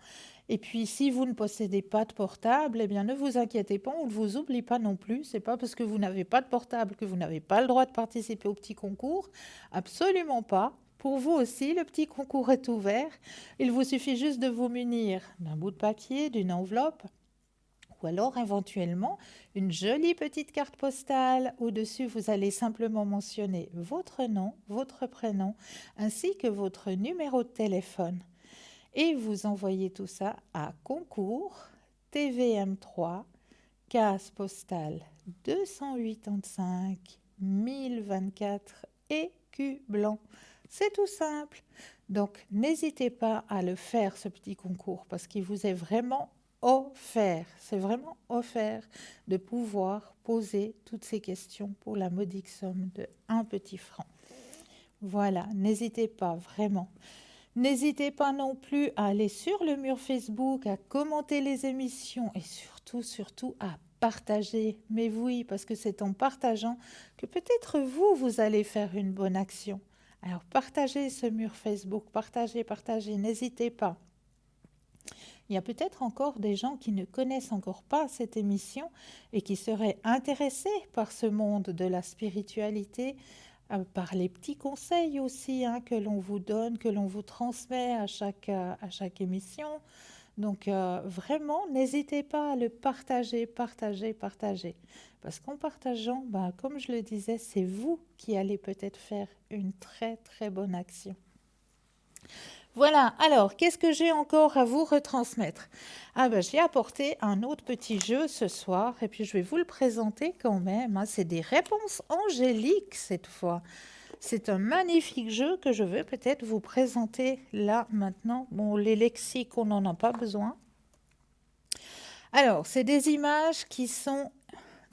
Et puis, si vous ne possédez pas de portable, eh bien, ne vous inquiétez pas, on ne vous oublie pas non plus. C'est pas parce que vous n'avez pas de portable que vous n'avez pas le droit de participer au petit concours. Absolument pas. Pour vous aussi, le petit concours est ouvert. Il vous suffit juste de vous munir d'un bout de papier, d'une enveloppe, ou alors éventuellement une jolie petite carte postale. Au-dessus, vous allez simplement mentionner votre nom, votre prénom, ainsi que votre numéro de téléphone. Et vous envoyez tout ça à concours TVM3, case postale 285 1024 écu blanc. C'est tout simple. Donc, n'hésitez pas à le faire, ce petit concours, parce qu'il vous est vraiment offert, c'est vraiment offert de pouvoir poser toutes ces questions pour la modique somme de 1 petit franc. Voilà, n'hésitez pas vraiment. N'hésitez pas non plus à aller sur le mur Facebook, à commenter les émissions et surtout à partager. Mais oui, parce que c'est en partageant que peut-être vous allez faire une bonne action. Alors partagez ce mur Facebook, partagez, n'hésitez pas. Il y a peut-être encore des gens qui ne connaissent encore pas cette émission et qui seraient intéressés par ce monde de la spiritualité, par les petits conseils aussi que l'on vous donne, que l'on vous transmet à chaque émission. Donc vraiment, n'hésitez pas à le partager. Parce qu'en partageant, comme je le disais, c'est vous qui allez peut-être faire une très très bonne action. Voilà, alors, qu'est-ce que j'ai encore à vous retransmettre? J'ai apporté un autre petit jeu ce soir, et puis je vais vous le présenter quand même. C'est des réponses angéliques cette fois. C'est un magnifique jeu que je vais peut-être vous présenter là, maintenant. Bon, les lexiques, on n'en a pas besoin. Alors, c'est des images qui sont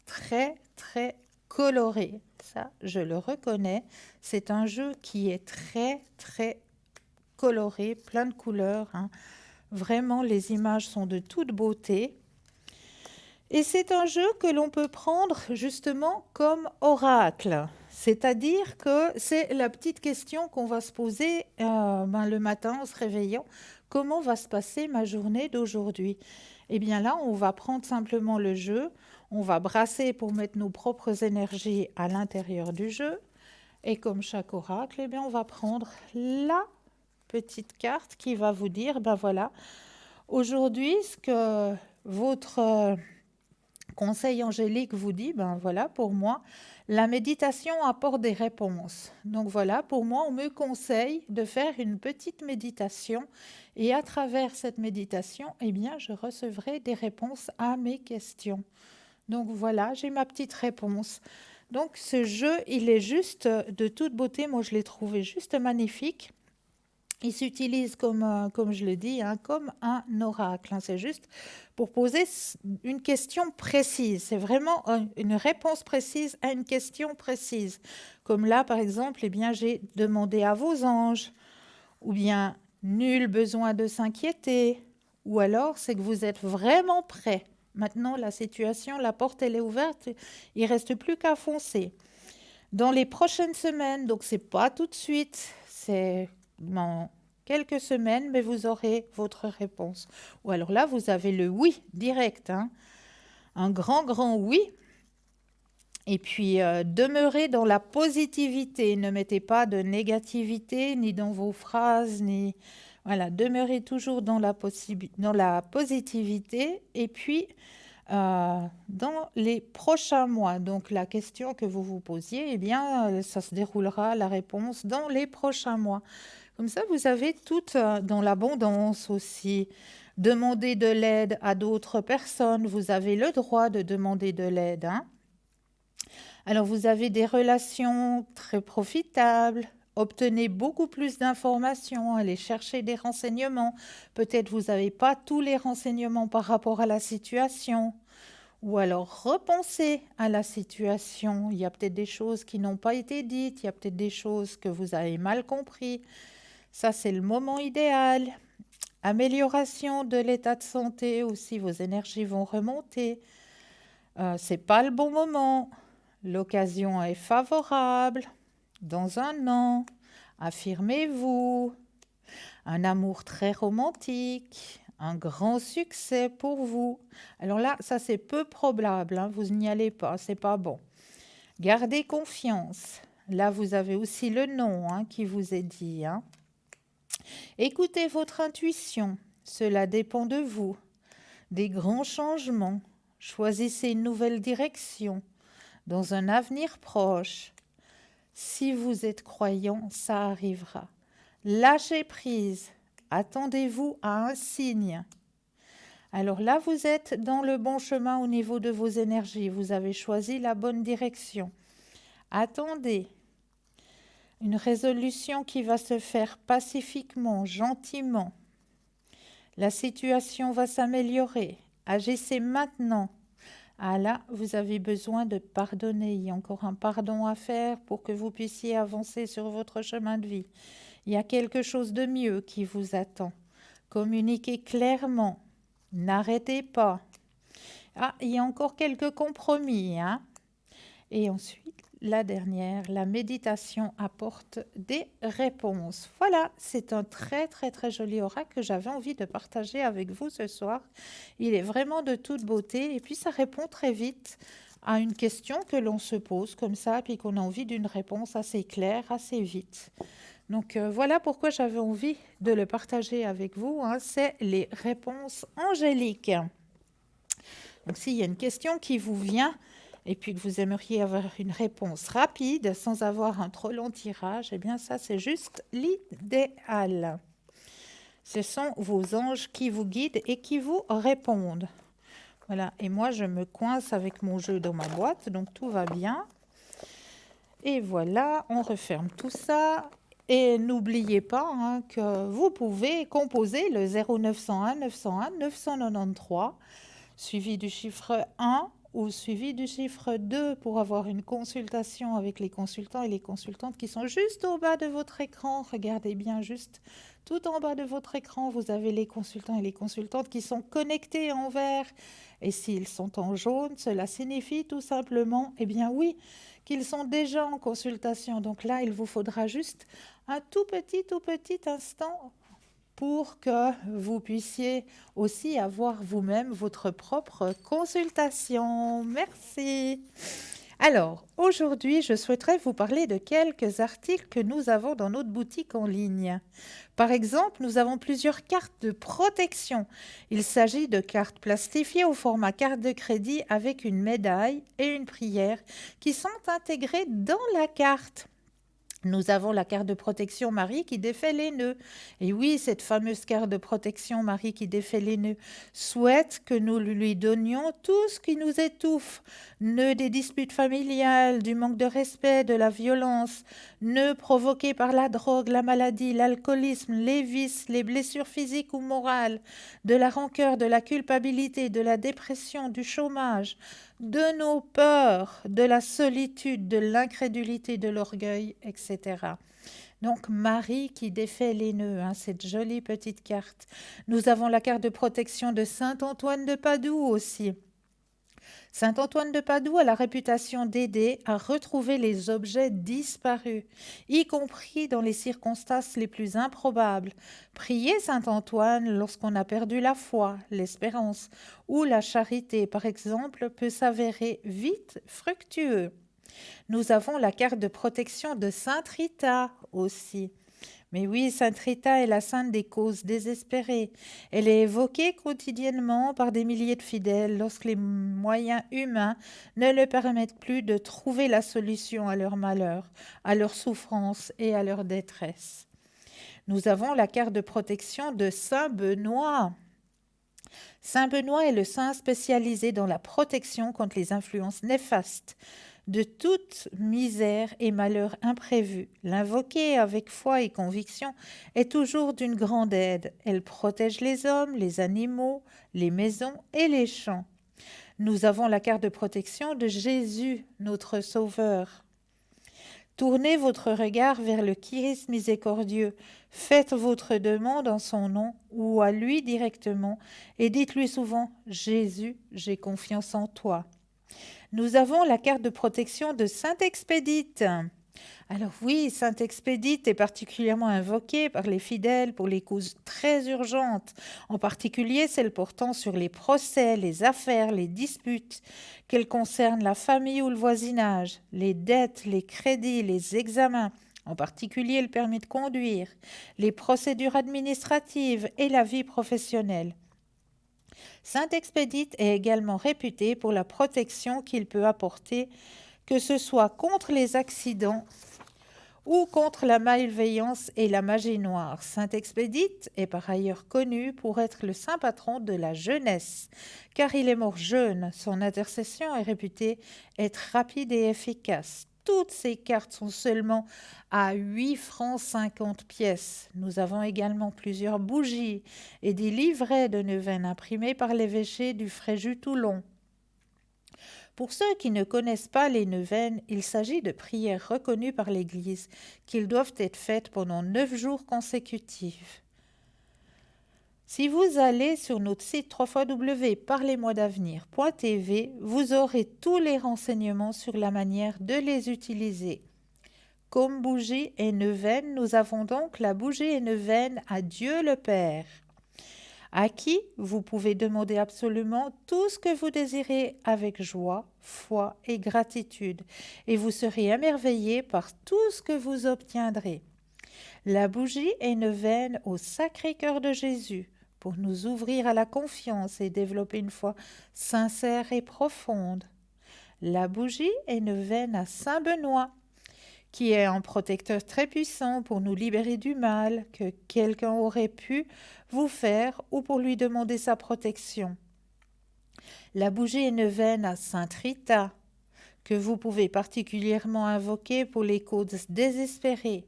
très, très colorées. Ça, je le reconnais. C'est un jeu qui est très, très coloré, plein de couleurs. Vraiment, les images sont de toute beauté. Et c'est un jeu que l'on peut prendre justement comme oracle. C'est-à-dire que c'est la petite question qu'on va se poser le matin en se réveillant. Comment va se passer ma journée d'aujourd'hui? Eh bien là, on va prendre simplement le jeu. On va brasser pour mettre nos propres énergies à l'intérieur du jeu. Et comme chaque oracle, eh bien, on va prendre la petite carte qui va vous dire, voilà, aujourd'hui, ce que votre conseil angélique vous dit, voilà, pour moi, la méditation apporte des réponses. Donc voilà, pour moi, on me conseille de faire une petite méditation et à travers cette méditation, eh bien, je recevrai des réponses à mes questions. Donc voilà, j'ai ma petite réponse. Donc ce jeu, il est juste de toute beauté. Moi, je l'ai trouvé juste magnifique. Il s'utilise comme je le dis, comme un oracle. C'est juste pour poser une question précise. C'est vraiment une réponse précise à une question précise. Comme là, par exemple, eh bien, j'ai demandé à vos anges, ou bien nul besoin de s'inquiéter, ou alors c'est que vous êtes vraiment prêts. Maintenant, la situation, la porte, elle est ouverte, il ne reste plus qu'à foncer. Dans les prochaines semaines, donc c'est pas tout de suite, c'est dans quelques semaines, mais vous aurez votre réponse. Ou alors là, vous avez le oui direct, un grand oui. Et puis, demeurez dans la positivité. Ne mettez pas de négativité ni dans vos phrases, ni... Voilà, demeurez toujours dans la positivité. Et puis, dans les prochains mois, donc la question que vous vous posiez, eh bien, ça se déroulera, la réponse, dans les prochains mois. Comme ça, vous avez tout dans l'abondance aussi. Demandez de l'aide à d'autres personnes. Vous avez le droit de demander de l'aide. Alors, vous avez des relations très profitables. Obtenez beaucoup plus d'informations. Allez chercher des renseignements. Peut-être vous n'avez pas tous les renseignements par rapport à la situation. Ou alors, repensez à la situation. Il y a peut-être des choses qui n'ont pas été dites. Il y a peut-être des choses que vous avez mal compris. Ça, c'est le moment idéal. Amélioration de l'état de santé aussi, vos énergies vont remonter. C'est pas le bon moment. L'occasion est favorable. Dans un an, affirmez-vous. Un amour très romantique, un grand succès pour vous. Alors là, ça c'est peu probable. Vous n'y allez pas, c'est pas bon. Gardez confiance. Là, vous avez aussi le nom qui vous est dit. Écoutez votre intuition, cela dépend de vous. Des grands changements, choisissez une nouvelle direction dans un avenir proche. Si vous êtes croyant, ça arrivera. Lâchez prise, attendez-vous à un signe. Alors là, vous êtes dans le bon chemin au niveau de vos énergies, vous avez choisi la bonne direction. Attendez. Une résolution qui va se faire pacifiquement, gentiment. La situation va s'améliorer. Agissez maintenant. Ah là, vous avez besoin de pardonner. Il y a encore un pardon à faire pour que vous puissiez avancer sur votre chemin de vie. Il y a quelque chose de mieux qui vous attend. Communiquez clairement. N'arrêtez pas. Ah, il y a encore quelques compromis, hein? Et ensuite, la dernière, la méditation apporte des réponses. Voilà, c'est un très très très joli oracle que j'avais envie de partager avec vous ce soir. Il est vraiment de toute beauté et puis ça répond très vite à une question que l'on se pose comme ça, puis qu'on a envie d'une réponse assez claire, assez vite. Donc voilà pourquoi j'avais envie de le partager avec vous, hein, c'est les réponses angéliques. Donc s'il y a une question qui vous vient et puis que vous aimeriez avoir une réponse rapide sans avoir un trop long tirage, eh bien ça c'est juste l'idéal. Ce sont vos anges qui vous guident et qui vous répondent. Voilà, et moi je me coince avec mon jeu dans ma boîte, donc tout va bien. Et voilà, on referme tout ça. Et n'oubliez pas hein, que vous pouvez composer le 0901 901 993 suivi du chiffre 1 ou suivi du chiffre 2 pour avoir une consultation avec les consultants et les consultantes qui sont juste au bas de votre écran. Regardez bien, juste tout en bas de votre écran, vous avez les consultants et les consultantes qui sont connectés en vert. Et s'ils sont en jaune, cela signifie tout simplement, eh bien oui, qu'ils sont déjà en consultation. Donc là, il vous faudra juste un tout petit instant pour que vous puissiez aussi avoir vous-même votre propre consultation. Merci. Alors, aujourd'hui, je souhaiterais vous parler de quelques articles que nous avons dans notre boutique en ligne. Par exemple, nous avons plusieurs cartes de protection. Il s'agit de cartes plastifiées au format carte de crédit avec une médaille et une prière qui sont intégrées dans la carte. Nous avons la carte de protection Marie qui défait les nœuds. Et oui, cette fameuse carte de protection Marie qui défait les nœuds souhaite que nous lui donnions tout ce qui nous étouffe. Nœuds des disputes familiales, du manque de respect, de la violence, nœuds provoqués par la drogue, la maladie, l'alcoolisme, les vices, les blessures physiques ou morales, de la rancœur, de la culpabilité, de la dépression, du chômage, de nos peurs, de la solitude, de l'incrédulité, de l'orgueil, etc. Donc Marie qui défait les nœuds, hein, cette jolie petite carte. Nous avons la carte de protection de Saint Antoine de Padoue aussi. Saint Antoine de Padoue a la réputation d'aider à retrouver les objets disparus, y compris dans les circonstances les plus improbables. Prier Saint Antoine lorsqu'on a perdu la foi, l'espérance ou la charité, par exemple, peut s'avérer vite fructueux. Nous avons la carte de protection de Sainte Rita aussi. Mais oui, Sainte Rita est la sainte des causes désespérées. Elle est évoquée quotidiennement par des milliers de fidèles lorsque les moyens humains ne leur permettent plus de trouver la solution à leur malheur, à leur souffrance et à leur détresse. Nous avons la carte de protection de Saint Benoît. Saint Benoît est le saint spécialisé dans la protection contre les influences néfastes de toute misère et malheur imprévu. L'invoquer avec foi et conviction est toujours d'une grande aide. Elle protège les hommes, les animaux, les maisons et les champs. Nous avons la carte de protection de Jésus, notre Sauveur. Tournez votre regard vers le Christ miséricordieux. Faites votre demande en son nom ou à lui directement et dites-lui souvent « Jésus, j'ai confiance en toi ». Nous avons la carte de protection de Sainte Expédite. Alors oui, Sainte Expédite est particulièrement invoquée par les fidèles pour les causes très urgentes, en particulier celles portant sur les procès, les affaires, les disputes, qu'elles concernent la famille ou le voisinage, les dettes, les crédits, les examens, en particulier le permis de conduire, les procédures administratives et la vie professionnelle. Sainte Expédite est également réputée pour la protection qu'il peut apporter, que ce soit contre les accidents ou contre la malveillance et la magie noire. Sainte Expédite est par ailleurs connu pour être le saint patron de la jeunesse, car il est mort jeune. Son intercession est réputée être rapide et efficace. toutes ces cartes sont seulement à 8 francs 50 pièces. Nous avons également plusieurs bougies et des livrets de neuvaines imprimés par l'évêché du Fréjus-Toulon. Pour ceux qui ne connaissent pas les neuvaines, il s'agit de prières reconnues par l'Église qu'ils doivent être faites pendant 9 jours consécutifs. Si vous allez sur notre site www.parlez-moi-d'avenir.tv, vous aurez tous les renseignements sur la manière de les utiliser. Comme bougie et neuvaine, nous avons donc la bougie et neuvaine à Dieu le Père, à qui vous pouvez demander absolument tout ce que vous désirez avec joie, foi et gratitude, et vous serez émerveillés par tout ce que vous obtiendrez. La bougie est neuvaine au Sacré-Cœur de Jésus, pour nous ouvrir à la confiance et développer une foi sincère et profonde. La bougie est neuvaine à Saint Benoît, qui est un protecteur très puissant pour nous libérer du mal que quelqu'un aurait pu vous faire ou pour lui demander sa protection. La bougie est neuvaine à Sainte Rita, que vous pouvez particulièrement invoquer pour les causes désespérées.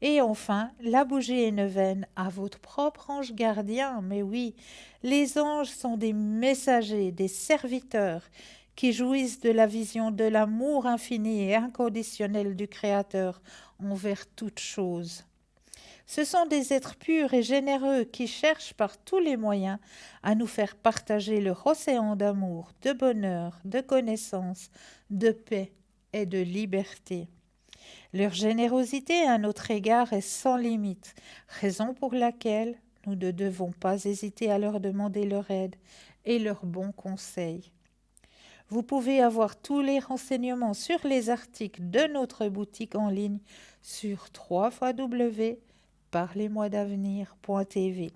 Et enfin, la bougie est neuvaine à votre propre ange gardien. Mais oui, les anges sont des messagers, des serviteurs qui jouissent de la vision de l'amour infini et inconditionnel du Créateur envers toutes choses. Ce sont des êtres purs et généreux qui cherchent par tous les moyens à nous faire partager leur océan d'amour, de bonheur, de connaissance, de paix et de liberté. Leur générosité à notre égard est sans limite, raison pour laquelle nous ne devons pas hésiter à leur demander leur aide et leurs bons conseils. Vous pouvez avoir tous les renseignements sur les articles de notre boutique en ligne sur www.parlez-moi-d'avenir.tv.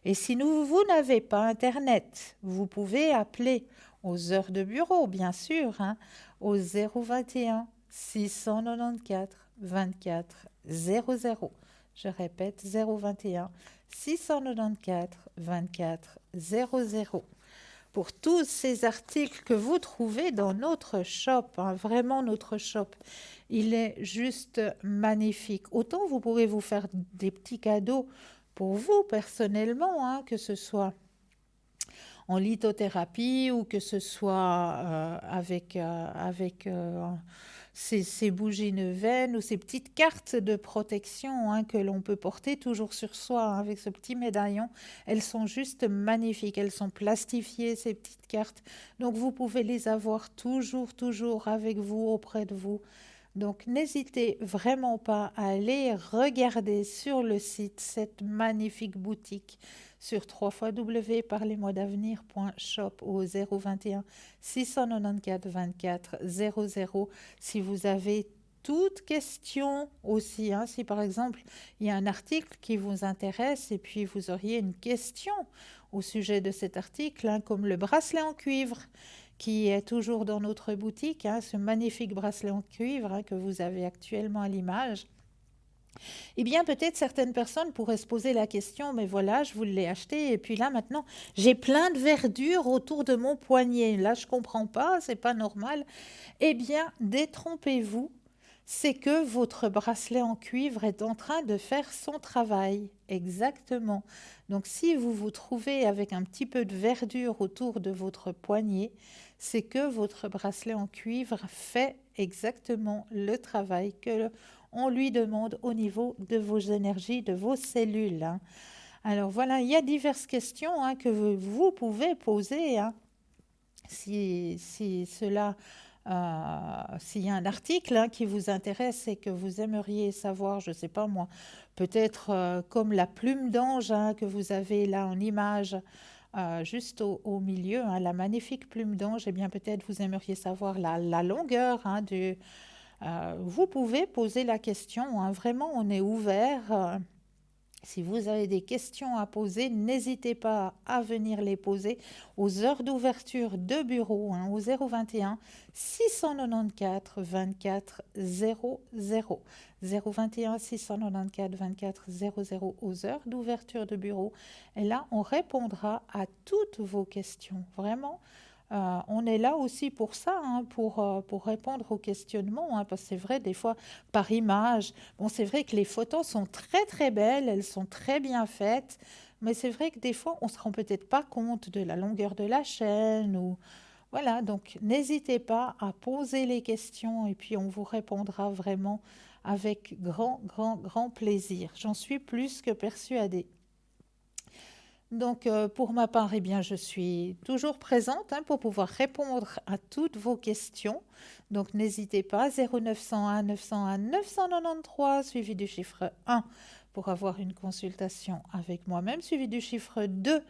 Et si vous n'avez pas Internet, vous pouvez appeler aux heures de bureau, bien sûr, au 021 694 24 00. Je répète, 021 694 24 00. Pour tous ces articles que vous trouvez dans notre shop, vraiment notre shop, il est juste magnifique. Autant vous pourrez vous faire des petits cadeaux pour vous personnellement, que ce soit en lithothérapie ou que ce soit avec ces bougies neuvaines ou ces petites cartes de protection que l'on peut porter toujours sur soi avec ce petit médaillon. Elles sont juste magnifiques, elles sont plastifiées ces petites cartes, donc vous pouvez les avoir toujours avec vous, auprès de vous. Donc n'hésitez vraiment pas à aller regarder sur le site cette magnifique boutique sur www.parlez-moi-d'avenir.shop au 021 694 24 00. Si vous avez toute question aussi, si par exemple il y a un article qui vous intéresse et puis vous auriez une question au sujet de cet article, comme le bracelet en cuivre qui est toujours dans notre boutique, ce magnifique bracelet en cuivre que vous avez actuellement à l'image. Eh bien, peut-être certaines personnes pourraient se poser la question, mais voilà, je vous l'ai acheté et puis là, maintenant, j'ai plein de verdure autour de mon poignet. Là, je ne comprends pas, c'est pas normal. Eh bien, détrompez-vous, c'est que votre bracelet en cuivre est en train de faire son travail. Exactement. Donc, si vous vous trouvez avec un petit peu de verdure autour de votre poignet, c'est que votre bracelet en cuivre fait exactement le travail que on lui demande au niveau de vos énergies, de vos cellules. Alors voilà, il y a diverses questions que vous pouvez poser. Si cela, s'il y a un article qui vous intéresse et que vous aimeriez savoir, je ne sais pas moi, peut-être comme la plume d'ange que vous avez là en image, juste au milieu, la magnifique plume d'ange, eh bien peut-être vous aimeriez savoir la longueur vous pouvez poser la question, vraiment on est ouvert. Si vous avez des questions à poser, n'hésitez pas à venir les poser aux heures d'ouverture de bureau, au 021 694 24 00. 021 694 24 00 aux heures d'ouverture de bureau. Et là, on répondra à toutes vos questions. Vraiment, On est là aussi pour ça, hein, pour répondre aux questionnements, hein, parce que c'est vrai, des fois, par image, bon, c'est vrai que les photos sont très très belles, elles sont très bien faites, mais c'est vrai que des fois, on ne se rend peut-être pas compte de la longueur de la chaîne, ou voilà, donc n'hésitez pas à poser les questions et puis on vous répondra vraiment avec grand, grand, grand plaisir. J'en suis plus que persuadée. Donc, pour ma part, eh bien, je suis toujours présente hein, pour pouvoir répondre à toutes vos questions. Donc, n'hésitez pas, 0901 901 993, suivi du chiffre 1 pour avoir une consultation avec moi-même, suivi du chiffre 2,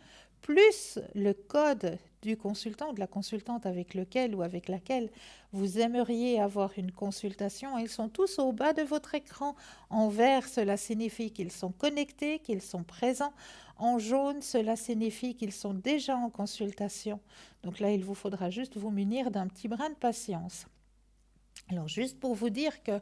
plus le code du consultant ou de la consultante avec lequel ou avec laquelle vous aimeriez avoir une consultation. Ils sont tous au bas de votre écran. En vert, cela signifie qu'ils sont connectés, qu'ils sont présents. En jaune, cela signifie qu'ils sont déjà en consultation. Donc là, il vous faudra juste vous munir d'un petit brin de patience. Alors, juste pour vous dire que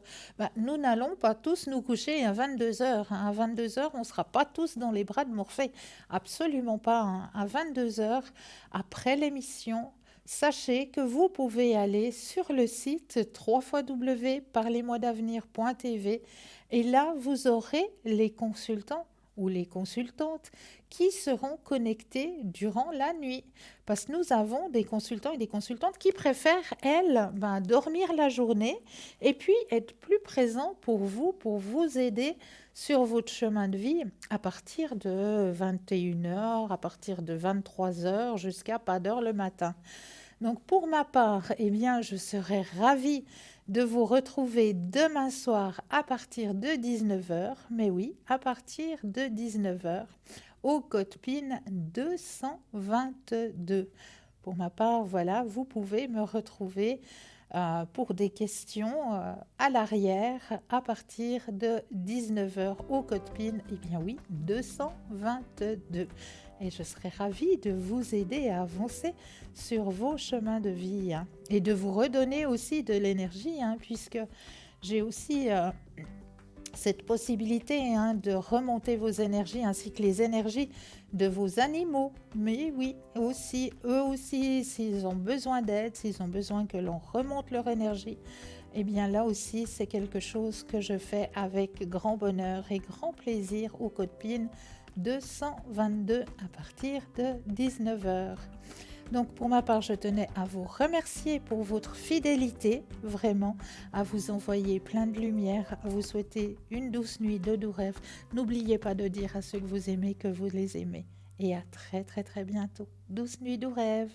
nous n'allons pas tous nous coucher à 22 heures. À 22 heures, on ne sera pas tous dans les bras de Morphée. Absolument pas. Hein. À 22 heures, après l'émission, sachez que vous pouvez aller sur le site www.parlez-moi-d'avenir.tv et là, vous aurez les consultants ou les consultantes qui seront connectés durant la nuit. Parce que nous avons des consultants et des consultantes qui préfèrent, elles, dormir la journée et puis être plus présents pour vous aider sur votre chemin de vie à partir de 21 heures, à partir de 23 heures jusqu'à pas d'heure le matin. Donc pour ma part, eh bien, je serais ravie de vous retrouver demain soir à partir de 19 heures. Mais oui, à partir de 19 heures au code PIN 222. Pour ma part, voilà, vous pouvez me retrouver pour des questions à l'arrière à partir de 19 heures au code PIN, eh bien oui, 222. Et je serai ravie de vous aider à avancer sur vos chemins de vie hein, et de vous redonner aussi de l'énergie, hein, puisque j'ai aussi cette possibilité hein, de remonter vos énergies ainsi que les énergies de vos animaux. Mais oui, aussi, eux aussi, s'ils ont besoin d'aide, s'ils ont besoin que l'on remonte leur énergie, eh bien là aussi, c'est quelque chose que je fais avec grand bonheur et grand plaisir au code PIN 222 à partir de 19 heures. Donc pour ma part, je tenais à vous remercier pour votre fidélité, vraiment, à vous envoyer plein de lumière, à vous souhaiter une douce nuit de doux rêves. N'oubliez pas de dire à ceux que vous aimez que vous les aimez. Et à très très très bientôt. Douce nuit, doux rêves.